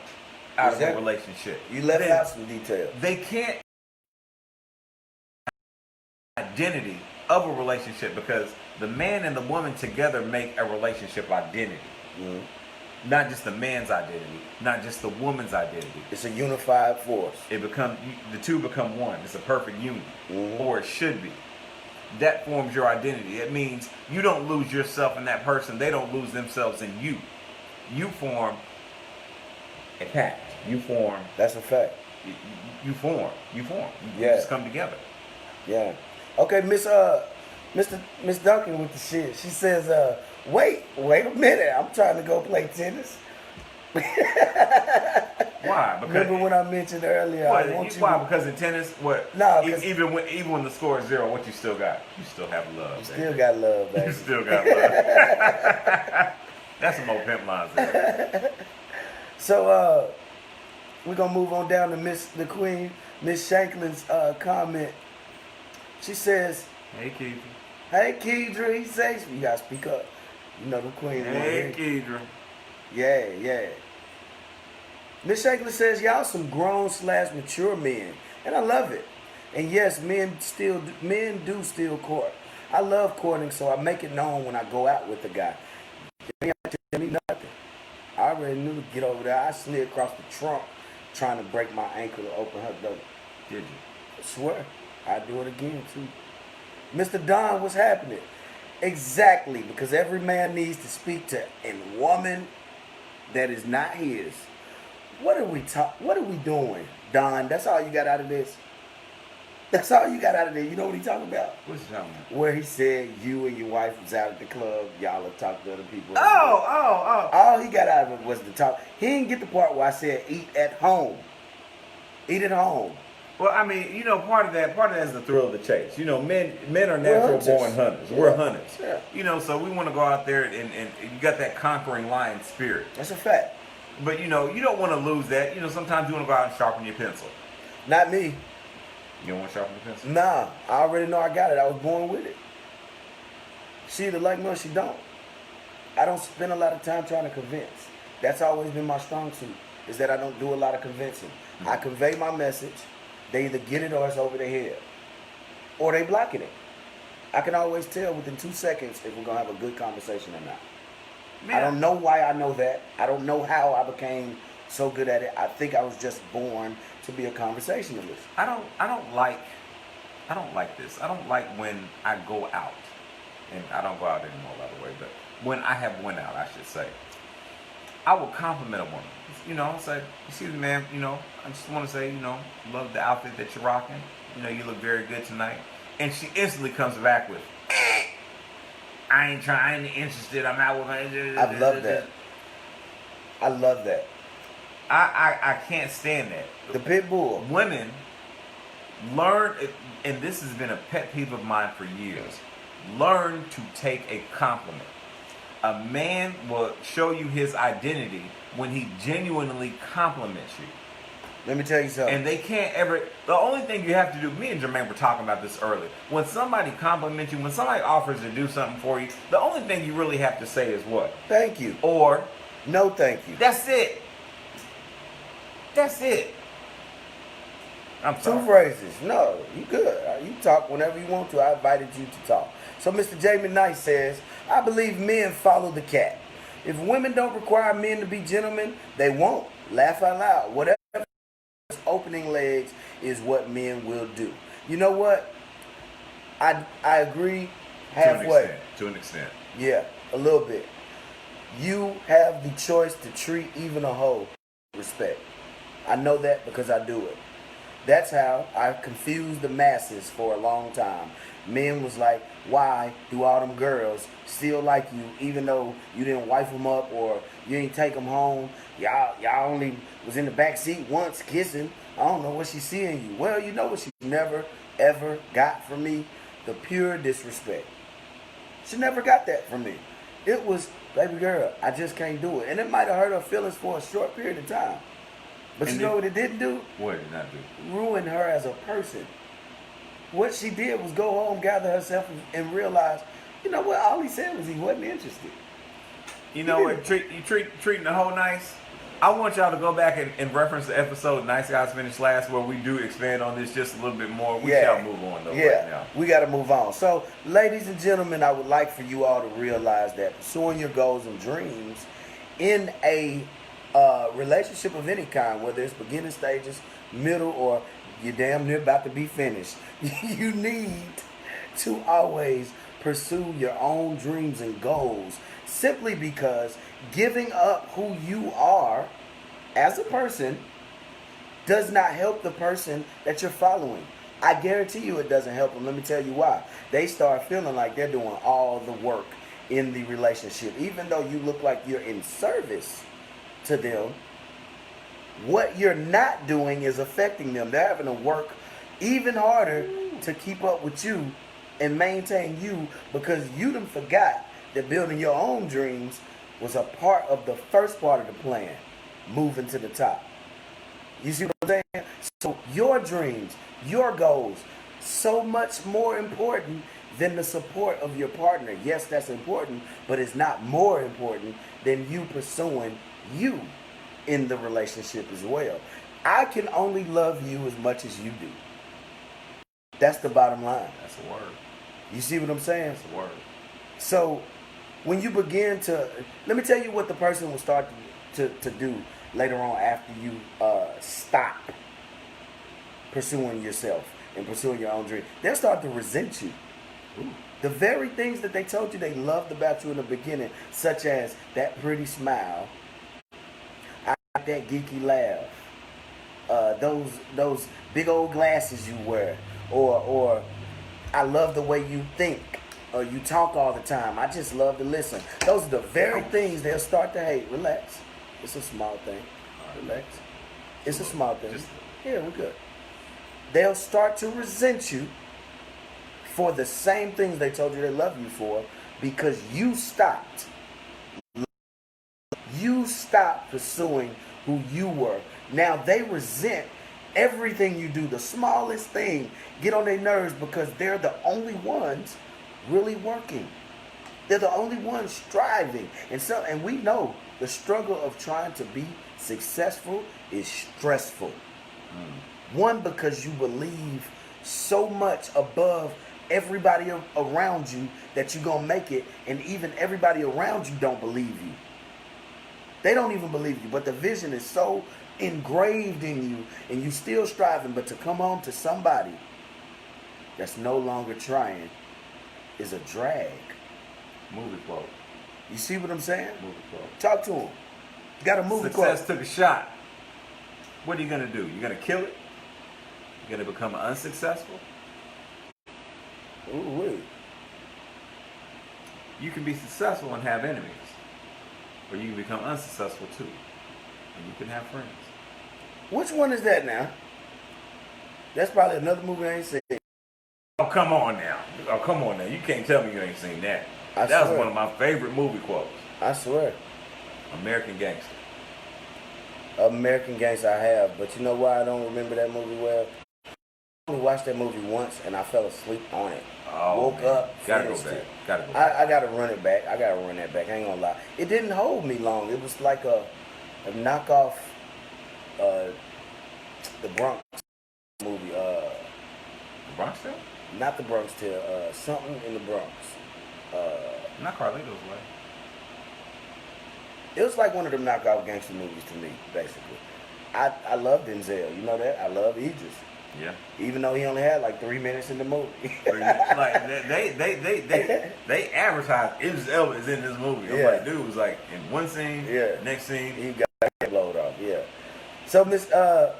out of a relationship. You left out some details. They can't identity of a relationship because the man and the woman together make a relationship identity. Mm-hmm. Not just the man's identity, not just the woman's identity. It's a unified force. The two become one. It's a perfect union, or it should be. That forms your identity. It means you don't lose yourself in that person. They don't lose themselves in you. You form a pact. You form. That's a fact. You form. You Yeah. just come together. Yeah. Okay, Miss Duncan with the shit. She says, wait a minute. I'm trying to go play tennis. Why? Because remember when I mentioned earlier? Why? Because in tennis, what? No, even when the score is 0, what you still got? You still have love. You still got love, baby. You still got love. That's some old pimp lines there. So we're gonna move on down to the Queen, Miss Shanklin's comment. She says, "Hey Keidra." Hey Keidra, he says you gotta speak up. You know the Queen. Hey Keidra. Yeah. Miss Shanklin says, y'all some grown/mature men. And I love it. And yes, men do still court. I love courting, so I make it known when I go out with the guy. They ain't tell me nothing. I already knew to get over there. I slid across the trunk trying to break my ankle to open her door. Did you? I swear. I'd do it again, too. Mr. Don, what's happening? Exactly, because every man needs to speak to a woman that is not his. What are we doing, Don? That's all you got out of this? That's all you got out of there. You know what he talking about? What's he talking about? Where he said you and your wife was out at the club. Y'all have talked to other people. Oh. All he got out of it was the talk. He didn't get the part where I said eat at home. Eat at home. Well, I mean, you know, part of that is the thrill of the chase. You know, men are natural born hunters. Yeah. We're hunters. Yeah. You know, so we want to go out there and you got that conquering lion spirit. That's a fact. But, you know, you don't want to lose that. You know, sometimes you want to go out and sharpen your pencil. Not me. You don't want to sharpen your pencil? Nah, I already know I got it. I was born with it. She either like me or she don't. I don't spend a lot of time trying to convince. That's always been my strong suit, is that I don't do a lot of convincing. Mm-hmm. I convey my message. They either get it or it's over their head. Or they blocking it. I can always tell within 2 seconds if we're going to have a good conversation or not. Man. I don't know why I know that. I don't know how I became so good at it. I think I was just born to to be a conversationalist. I don't like this. I don't like when I go out, and I don't go out anymore, by the way. But when I have went out, I should say, I will compliment a woman. You know, say, excuse me, ma'am. You know, I just want to say, you know, love the outfit that you're rocking. You know, you look very good tonight. And she instantly comes back with, I ain't interested. I'm out with my. I love that. I love that. I can't stand that. The pit bull. Women learn, and this has been a pet peeve of mine for years. Learn to take a compliment. A man will show you his identity when he genuinely compliments you. Let me tell you something. And they can't ever. The only thing you have to do. Me and Jermaine were talking about this earlier. When somebody compliments you, when somebody offers to do something for you, the only thing you really have to say is what? Thank you. Or no, thank you. That's it. That's it. I'm sorry. Two phrases. No, you good. You talk whenever you want to. I invited you to talk. So Mr. Jermaine Knight says, I believe men follow the cat. If women don't require men to be gentlemen, they won't. Laugh out loud. Whatever opening legs is what men will do. You know what? I agree halfway. To an extent. Yeah, a little bit. You have the choice to treat even a hoe with respect. I know that because I do it. That's how I confused the masses for a long time. Men was like, why do all them girls still like you even though you didn't wife them up or you didn't take them home? Y'all only was in the back seat once kissing. I don't know what she's seeing you. Well, you know what she never, ever got from me? The pure disrespect. She never got that from me. It was, baby girl, I just can't do it. And it might have hurt her feelings for a short period of time. But you know what it didn't do? What did it not do? Ruin her as a person. What she did was go home, gather herself, and realize, you know what? All he said was he wasn't interested. You know what? Treating the hoe nice. I want y'all to go back and reference the episode Nice Guys Finished Last where we do expand on this just a little bit more. We shall move on though right now. We got to move on. So, ladies and gentlemen, I would like for you all to realize that pursuing your goals and dreams in a relationship of any kind, whether it's beginning stages, middle, or you're damn near about to be finished, you need to always pursue your own dreams and goals, simply because giving up who you are as a person does not help the person that you're following. I guarantee you it doesn't help them. Let me tell you why. They start feeling like they're doing all the work in the relationship. Even though you look like you're in service to them, what you're not doing is affecting them. They're having to work even harder to keep up with you and maintain you because you done forgot that building your own dreams was a part of the first part of the plan, moving to the top. You see what I'm saying? So your dreams, your goals, so much more important than the support of your partner. Yes, that's important, but it's not more important than you pursuing you in the relationship as well. I can only love you as much as you do. That's the bottom line. That's a word. You see what I'm saying? That's a word. So when you begin to, let me tell you what the person will start to do later on after you stop pursuing yourself and pursuing your own dream. They'll start to resent you. Ooh. The very things that they told you they loved about you in the beginning, such as that pretty smile, I like that geeky laugh, those big old glasses you wear, or I love the way you think, or you talk all the time. I just love to listen. Those are the very things they'll start to hate. Relax. It's a small thing. Relax. It's a small thing. Yeah, we're good. They'll start to resent you for the same things they told you they love you for because you stopped. You stopped pursuing who you were. Now they resent everything you do. The smallest thing get on their nerves because they're the only ones really working. They're the only ones striving. And we know the struggle of trying to be successful is stressful. One, because you believe so much above everybody around you that you're going to make it, and even everybody around you don't believe you. They don't even believe you, but the vision is so engraved in you, and you still striving. But to come home to somebody that's no longer trying is a drag. Movie quote. You see what I'm saying? Movie quote. Talk to him. You got a movie Success quote. took a shot. What are you gonna do? You gonna kill it? You gonna become unsuccessful? Ooh, wait. You can be successful and have enemies, or you can become unsuccessful too, and you can have friends. Which one is that now? That's probably another movie I ain't seen. Oh, come on now. Oh, come on now. You can't tell me you ain't seen that. I That was swear. one of my favorite movie quotes. I swear. American Gangster. American Gangster I have, but you know why I don't remember that movie well? I only watched that movie once and I fell asleep on it. Oh, Woke man. up, Gotta go finished back. it. Gotta go back. I gotta run it back. I gotta run that back. I ain't gonna lie. It didn't hold me long. It was like a knockoff the Bronx movie. The Bronx Tale? Not the Bronx Tale. Something in the Bronx. Not Carlito's Way. It was like one of them knockoff gangster movies to me, basically. I love Denzel. You know that? I love Idris. Yeah. Even though he only had like 3 minutes in the movie. Like they advertised Idris Elba is in this movie. I'm Yeah. like, dude was like in one scene, Yeah. next scene. He got that load off, yeah. So Mr.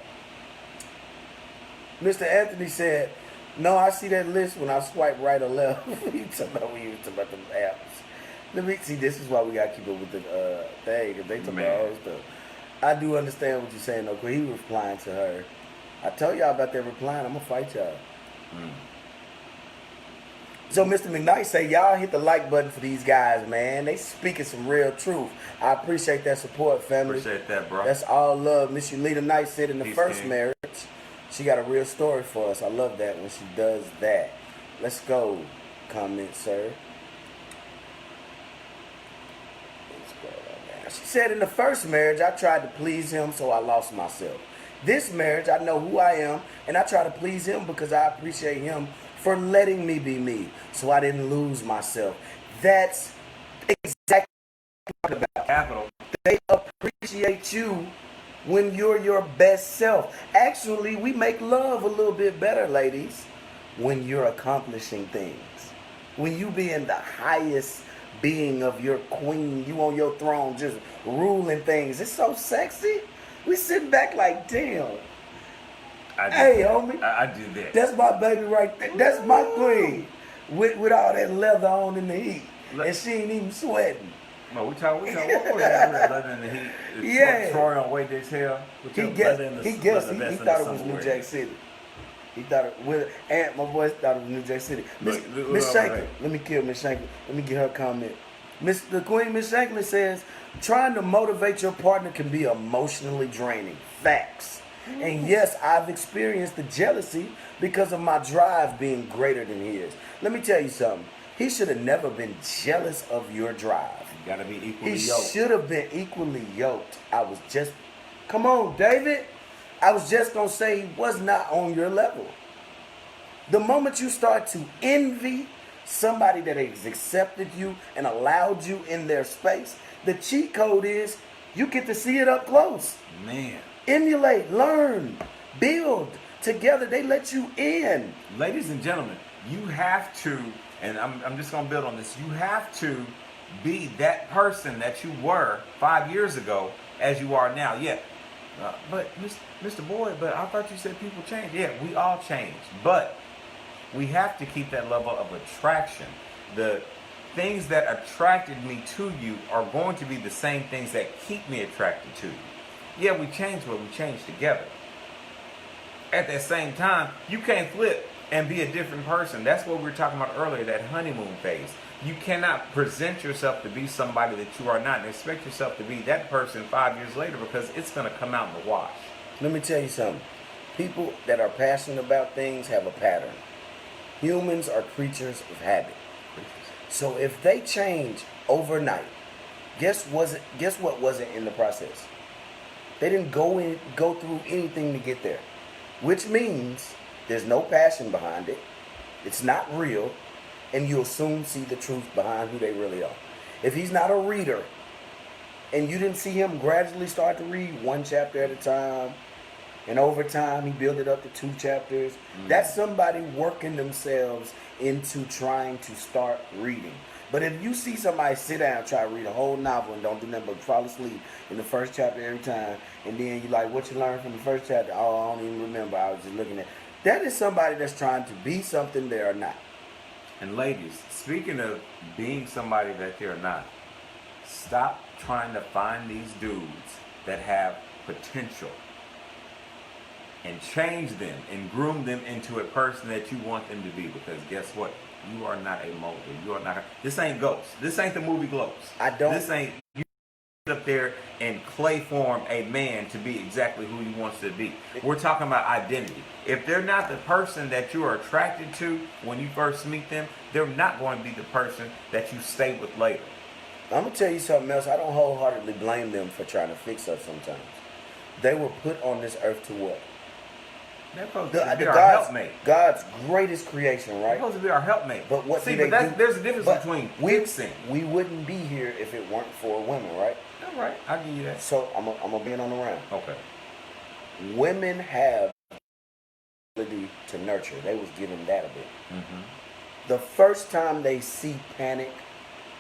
Anthony said, no, I see that list when I swipe right or left. You talking about when you talking about them apps. Let me see, this is why we gotta keep up with the thing, because they talking about all this stuff. I do understand what you're saying though, because he was replying to her. I told y'all about that replying, I'm gonna fight y'all. So Mr. McKnight say, y'all hit the like button for these guys, man. They speaking some real truth. I appreciate that support, family. Appreciate that, bro. That's all love. Miss Yulita Knight said in the Peace, first King. marriage, she got a real story for us. I love that when she does that. Let's go. Comment, sir. Let's go right now. She said in the first marriage, I tried to please him, so I lost myself. This marriage, I know who I am, and I try to please him because I appreciate him for letting me be me, so I didn't lose myself. That's exactly what I'm talking about. Capital. They appreciate you when you're your best self. Actually, we make love a little bit better, ladies, when you're accomplishing things. When you be in the highest being of your queen, you on your throne just ruling things. It's so sexy. We sitting back like, damn. Hey, homie. I did that. That's my baby right there. That's my queen. With all that leather on in the heat. And she ain't even sweating. No, we talk. What was that leather in the heat? Yeah. Troy on Wade Days Hill. He guessed he thought it was New Jack City. He thought it with and my boy thought it was New Jack City. Miss Shankly, let me kill Miss Shankly. Let me get her comment. The Queen Miss Shankly says, trying to motivate your partner can be emotionally draining. Facts. And yes, I've experienced the jealousy because of my drive being greater than his. Let me tell you something. He should have never been jealous of your drive. You gotta be equally He yoked. should have been equally yoked. Come on, David. I was just going to say he was not on your level. The moment you start to envy somebody that has accepted you and allowed you in their space, the cheat code is you get to see it up close. Man. Emulate, learn, build. Together, they let you in. Ladies and gentlemen, you have to, and I'm just going to build on this, you have to be that person that you were 5 years ago as you are now. Yeah, but Mr. Boyd, but I thought you said people change. Yeah, we all change, but we have to keep that level of attraction. The things that attracted me to you are going to be the same things that keep me attracted to you. Yeah, we change, but we change together. At that same time, you can't flip and be a different person. That's what we were talking about earlier, that honeymoon phase. You cannot present yourself to be somebody that you are not and expect yourself to be that person 5 years later, because it's going to come out in the wash. Let me tell you something. People that are passionate about things have a pattern. Humans are creatures of habit. So if they change overnight, guess what wasn't in the process? They didn't go through anything to get there, which means there's no passion behind it. It's not real, and you'll soon see the truth behind who they really are. If he's not a reader, and you didn't see him gradually start to read one chapter at a time, and over time he built it up to 2 chapters. That's somebody working themselves into trying to start reading. But if you see somebody sit down, try to read a whole novel and don't do nothing but fall asleep in the first chapter every time, and then you like, what you learned from the first chapter? Oh, I don't even remember. I was just looking at. That is somebody that's trying to be something they are not. And ladies, speaking of being somebody that they're not, stop trying to find these dudes that have potential and change them and groom them into a person that you want them to be. Because guess what? You are not a mogul. You are not. This ain't Ghost. This ain't the movie Ghost. I don't. This ain't you up there and clay form a man to be exactly who he wants to be. We're talking about identity. If they're not the person that you are attracted to when you first meet them, they're not going to be the person that you stay with later. I'm going to tell you something else. I don't wholeheartedly blame them for trying to fix us sometimes. They were put on this earth to what? They're supposed to be our helpmate. God's greatest creation, right? They're supposed to be our helpmate. But what See, do they do? There's a difference between fixing. We wouldn't be here if it weren't for women, right? All right, I'll give you that. So I'm going to be on the round. Okay. Women have the ability to nurture. They was given that a bit. Mm-hmm. The first time they see panic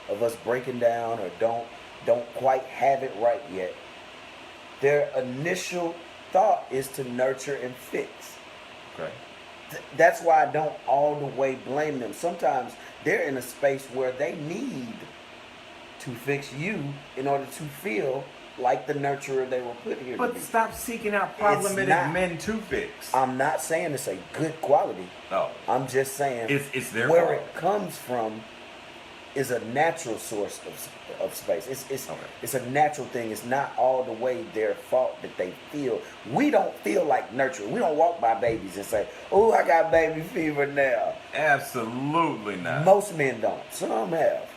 of us breaking down or don't quite have it right yet, their initial thought is to nurture and fix. Okay. That's why I don't all the way blame them. Sometimes they're in a space where they need to fix you in order to feel like the nurturer they were put here to be. But stop seeking out problematic men to fix. I'm not saying it's a good quality. No. I'm just saying it's their where quality. it comes from is a natural source of space. It's a natural thing. It's not all the way their fault that they feel. We don't feel like nurturing. We don't walk by babies and say, "Oh, I got baby fever now." Absolutely not. Most men don't. Some have.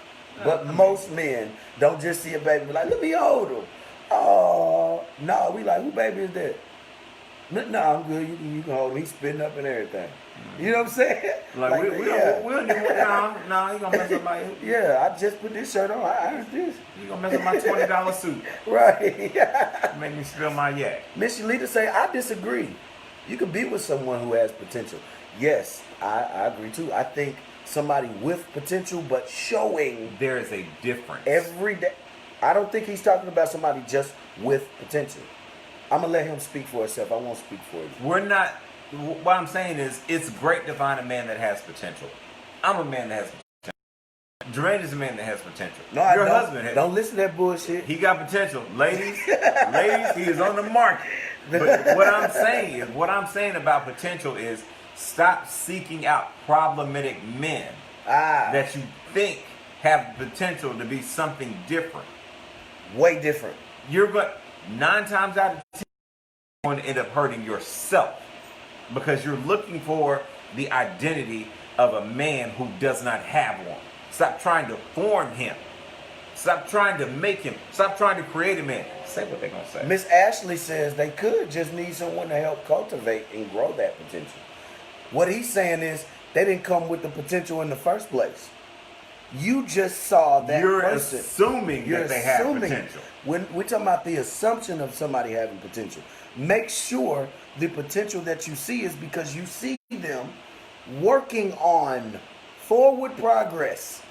But most men don't just see a baby and be like, "Let me hold him." Oh, no. We like, who baby is that? No, I'm good. You can hold him. He's spitting up and everything. You know what I'm saying? Like we don't need no, you gonna mess up my Yeah, I just put this shirt on. I earned this. You gonna mess up my $20 suit. Right. Make me spill my yak. Miss Yolita say, I disagree. You can be with someone who has potential. Yes, I agree too. I think somebody with potential but showing there is a difference. Every day. I don't think he's talking about somebody just with potential. I'm going to let him speak for himself. I won't speak for you. We're not, what I'm saying is, it's great to find a man that has potential. I'm a man that has potential. Jermaine is a man that has potential. No, I Your don't. husband has. Don't listen to that bullshit. He got potential. Ladies, he is on the market. But what I'm saying about potential is, stop seeking out problematic men that you think have potential to be something different. Way different. You're going 9 times out of 10 you're going to end up hurting yourself because you're looking for the identity of a man who does not have one. Stop trying to form him. Stop trying to make him. Stop trying to create a man. Say what they're going to say. Miss Ashley says they could just need someone to help cultivate and grow that potential. What he's saying is they didn't come with the potential in the first place. You just saw that person. Assuming that they have potential. When we're talking about the assumption of somebody having potential, make sure the potential that you see is because you see them working on forward progress,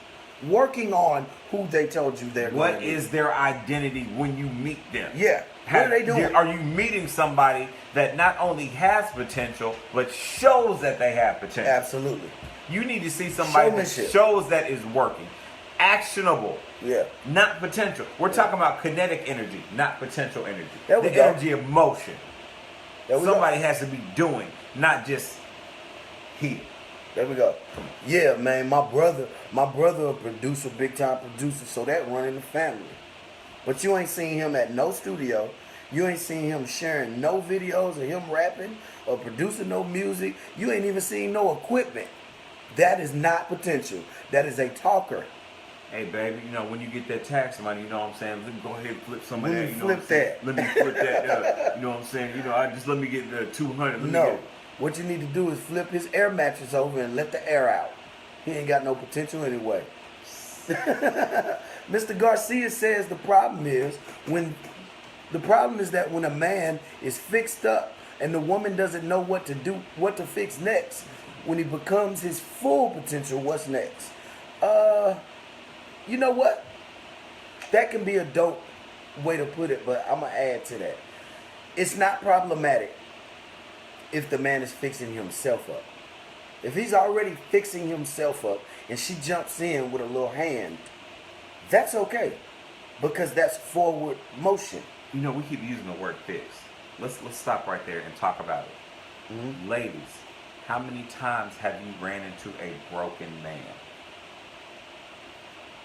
working on who they told you they're going to be. What is their identity when you meet them? Yeah. What are they doing? Are you meeting somebody that not only has potential, but shows that they have potential? Absolutely. You need to see somebody that shows that is working. Actionable. Yeah. Not potential. We're talking about kinetic energy, not potential energy. There we the go. energy of motion. Somebody has to be doing, not just here. There we go. Yeah, man, my brother a producer, big time producer, so that running the family. But you ain't seen him at no studio. You ain't seen him sharing no videos of him rapping or producing no music. You ain't even seen no equipment. That is not potential. That is a talker. Hey, baby, when you get that tax money, you know what I'm saying? Let me go ahead and flip some of that. Let me flip that. Let me flip that. You know what I'm saying? Let me get the 200. No. What you need to do is flip his air mattress over and let the air out. He ain't got no potential anyway. Mr. Garcia says the problem is that when a man is fixed up and the woman doesn't know what to do, what to fix next, when he becomes his full potential, what's next? You know what? That can be a dope way to put it, but I'm going to add to that. It's not problematic if the man is fixing himself up. If he's already fixing himself up and she jumps in with a little hand, that's okay, because that's forward motion. You know, we keep using the word fix. Let's stop right there and talk about it. Mm-hmm. Ladies, how many times have you ran into a broken man?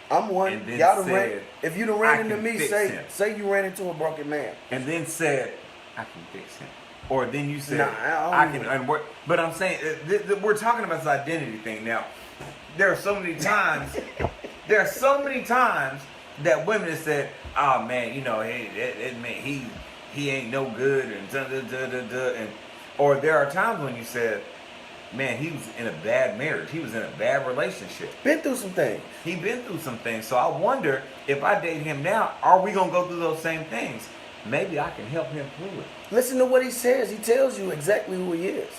I'm one. Y'all done ran, if you done ran into me, say you ran into a broken man. And then said, I can fix him. Or then you said, nah, I can unwork. But I'm saying, we're talking about this identity thing. Now, there are so many times, that women have said, oh man, you know, he ain't no good, and or there are times when you said, man, he was in a bad marriage. He was in a bad relationship. Been through some things. He been through some things. So I wonder, if I date him now, are we going to go through those same things? Maybe I can help him through it. Listen to what he says. He tells you exactly who he is.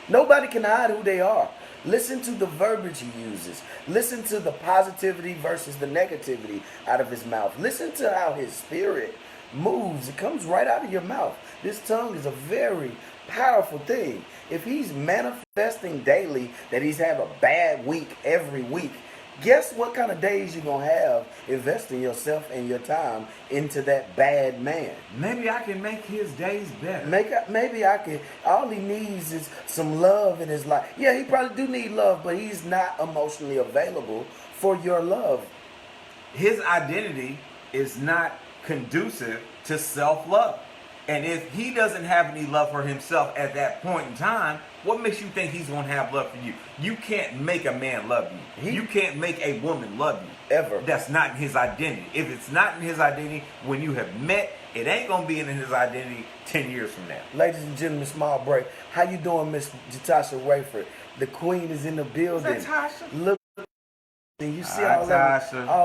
Nobody can hide who they are. Listen to the verbiage he uses. Listen to the positivity versus the negativity out of his mouth. Listen to how his spirit moves. It comes right out of your mouth. This tongue is a very powerful thing. If he's manifesting daily that he's had a bad week every week, guess what kind of days you're going to have investing yourself and your time into that bad man? Maybe I can make his days better. Maybe I can. All he needs is some love in his life. Yeah, he probably do need love, but he's not emotionally available for your love. His identity is not conducive to self-love. And if he doesn't have any love for himself at that point in time, what makes you think he's going to have love for you? You can't make a man love you. You can't make a woman love you. Ever. That's not in his identity. If it's not in his identity when you have met, it ain't going to be in his identity 10 years from now. Ladies and gentlemen, small break. How you doing, Miss Jatasha Rayford? The queen is in the building. Jatasha? Look, and you see all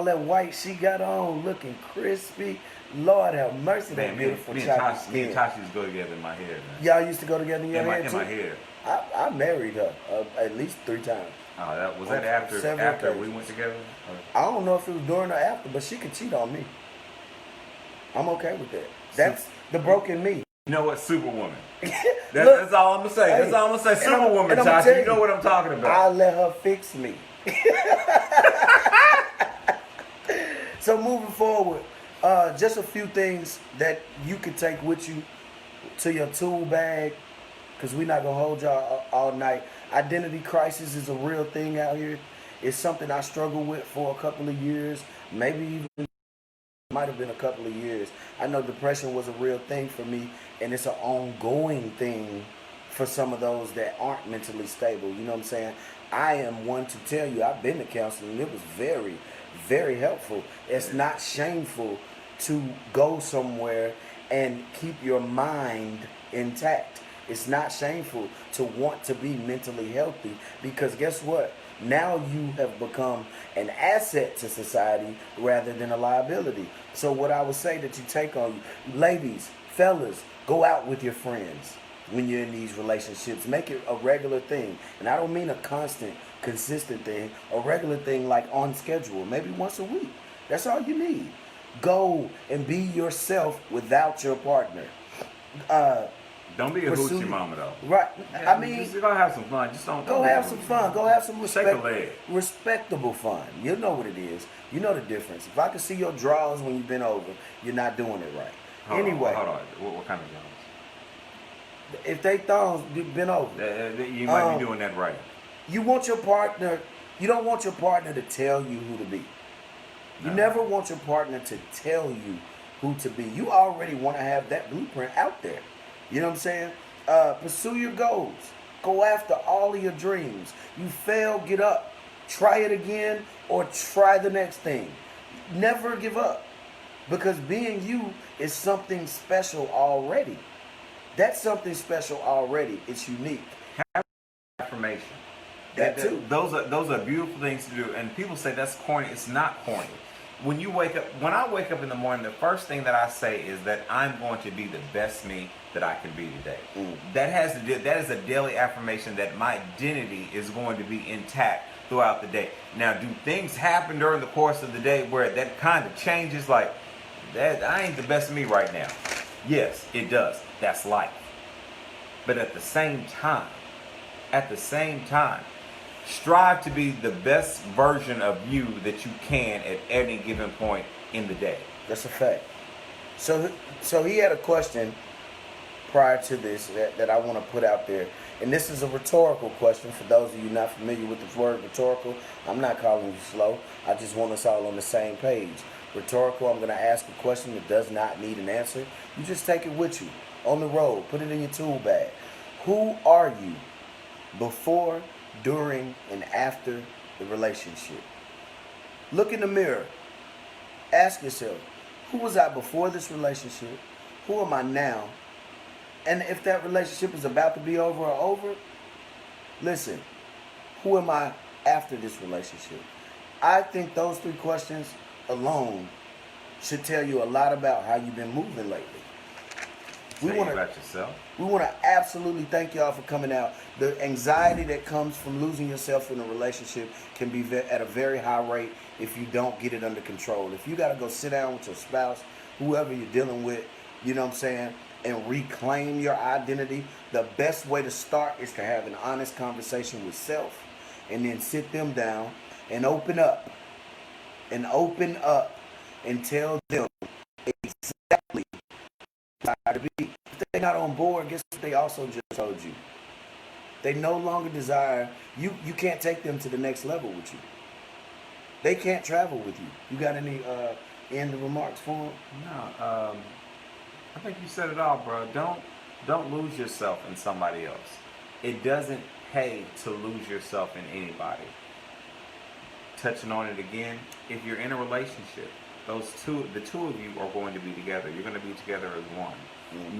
that white she got on, looking crispy. Lord have mercy, that beautiful chocolate skin. Me and Tasha used to go together in my head, man. Y'all used to go together in your head, too? In my head. I married her at least 3 times. Oh, was that after we went together? I don't know if it was during or after, but she could cheat on me. I'm okay with that. That's the broken me. You know what? Superwoman. That's all I'm going to say. That's all I'm going to say. Superwoman, Tasha. You know what I'm talking about. I'll let her fix me. So moving forward, just a few things that you could take with you to your tool bag, because we're not going to hold y'all all night. Identity crisis is a real thing out here. It's something I struggled with for a couple of years, maybe even might have been a couple of years. I know depression was a real thing for me, and it's an ongoing thing for some of those that aren't mentally stable. You know what I'm saying? I am one to tell you, I've been to counseling. It was very, very helpful. It's not shameful to go somewhere and keep your mind intact. It's not shameful to want to be mentally healthy, because guess what? Now you have become an asset to society rather than a liability. So what I would say that you take on you, ladies, fellas, go out with your friends when you're in these relationships. Make it a regular thing. And I don't mean a constant, consistent thing. A regular thing, like on schedule, maybe once a week. That's all you need. Go and be yourself without your partner. Don't be a hoochie mama, though. Right. Yeah, I mean, just go have some fun. Just don't go have some fun. Go have some respectable fun. You know what it is. You know the difference. If I can see your drawers when you've been over, you're not doing it right. Hold on. What kind of drawers? If they thongs, you've been over. You might be doing that right. You want your partner. You don't want your partner to tell you who to be. You never want your partner to tell you who to be. You already want to have that blueprint out there. You know what I'm saying? Pursue your goals. Go after all of your dreams. You fail, get up. Try it again, or try the next thing. Never give up. Because being you is something special already. That's something special already. It's unique. Affirmation. That too. Those are beautiful things to do, and people say that's corny. It's not corny. When I wake up in the morning, the first thing that I say is that I'm going to be the best me that I can be today. That is a daily affirmation that my identity is going to be intact throughout the day. Now, do things happen during the course of the day where that kind of changes? Like that, I ain't the best me right now. Yes, it does. That's life. But at the same time, strive to be the best version of you that you can at any given point in the day. That's a fact. So he had a question prior to this that I want to put out there. And this is a rhetorical question for those of you not familiar with the word rhetorical. I'm not calling you slow. I just want us all on the same page. Rhetorical, I'm going to ask a question that does not need an answer. You just take it with you on the road. Put it in your tool bag. Who are you before, during, and after the relationship? Look in the mirror. Ask yourself, who was I before this relationship? Who am I now? And if that relationship is about to be over, listen, who am I after this relationship? I think those three questions alone should tell you a lot about how you've been moving lately. About yourself. We want to absolutely thank y'all for coming out. The anxiety that comes from losing yourself in a relationship can be at a very high rate if you don't get it under control. If you got to go sit down with your spouse, whoever you're dealing with, you know what I'm saying, and reclaim your identity, the best way to start is to have an honest conversation with self and then sit them down and open up and tell them exactly how to be. If they're not on board, guess what they also just told you? They no longer desire, you can't take them to the next level with you. They can't travel with you. You got any end remarks for them? No, I think you said it all, bro. Don't lose yourself in somebody else. It doesn't pay to lose yourself in anybody. Touching on it again, if you're in a relationship, the two of you are going to be together. You're going to be together as one.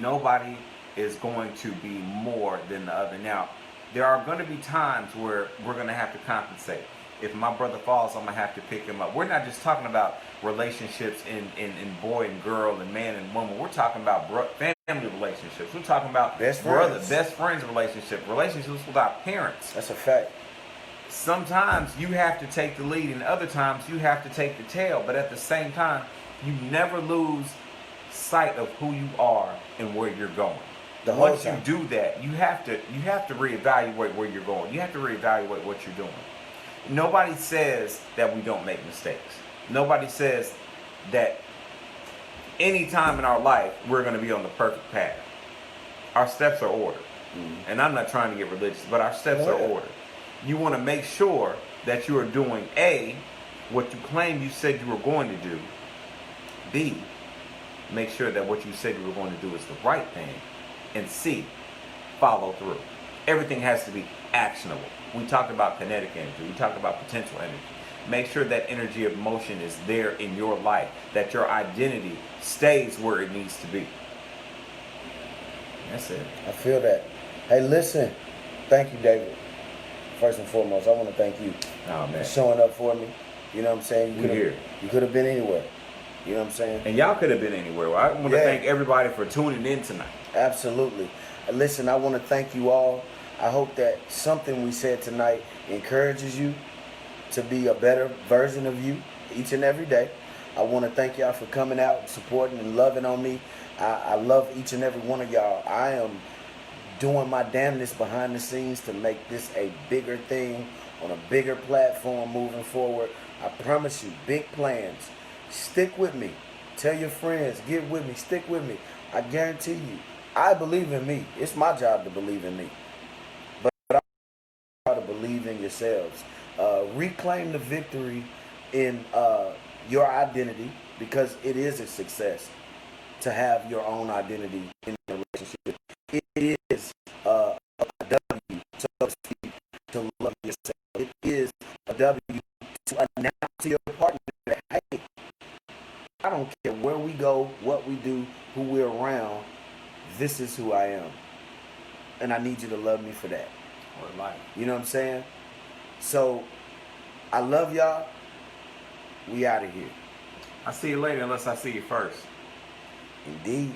Nobody is going to be more than the other. Now, there are going to be times where we're going to have to compensate. If my brother falls, I'm going to have to pick him up. We're not just talking about relationships in boy and girl and man and woman. We're talking about family relationships. We're talking about best friends relationships with our parents. That's a fact. Sometimes you have to take the lead and other times you have to take the tail. But at the same time, you never lose sight of who you are and where you're going. Once you do that, you have to reevaluate where you're going. You have to reevaluate what you're doing. Nobody says that we don't make mistakes. Nobody says that any time in our life we're going to be on the perfect path. Our steps are ordered. And I'm not trying to get religious, but our steps are ordered. You want to make sure that you are doing A, what you claim you said you were going to do. B, make sure that what you said you were going to do is the right thing. And C, follow through. Everything has to be actionable. We talked about kinetic energy. We talked about potential energy. Make sure that energy of motion is there in your life, that your identity stays where it needs to be. That's it. I feel that. Hey, listen. Thank you, David. First and foremost, I want to thank you for showing up for me. You know what I'm saying? You could have been anywhere. You know what I'm saying? And y'all could have been anywhere. I want to thank everybody for tuning in tonight. Absolutely. Listen, I want to thank you all. I hope that something we said tonight encourages you to be a better version of you each and every day. I want to thank y'all for coming out, supporting, and loving on me. I love each and every one of y'all. I am doing my damnness behind the scenes to make this a bigger thing on a bigger platform moving forward. I promise you, big plans. Stick with me. Tell your friends, get with me, stick with me. I guarantee you, I believe in me. It's my job to believe in me. But I try to believe in yourselves. Reclaim the victory in your identity, because it is a success to have your own identity in a relationship. It is a W, so to speak, to love yourself. It is a W to announce to your partner that, hey, I don't care where we go, what we do, who we're around, this is who I am. And I need you to love me for that. Or life. You know what I'm saying? So, I love y'all. We out of here. I see you later unless I see you first. Indeed.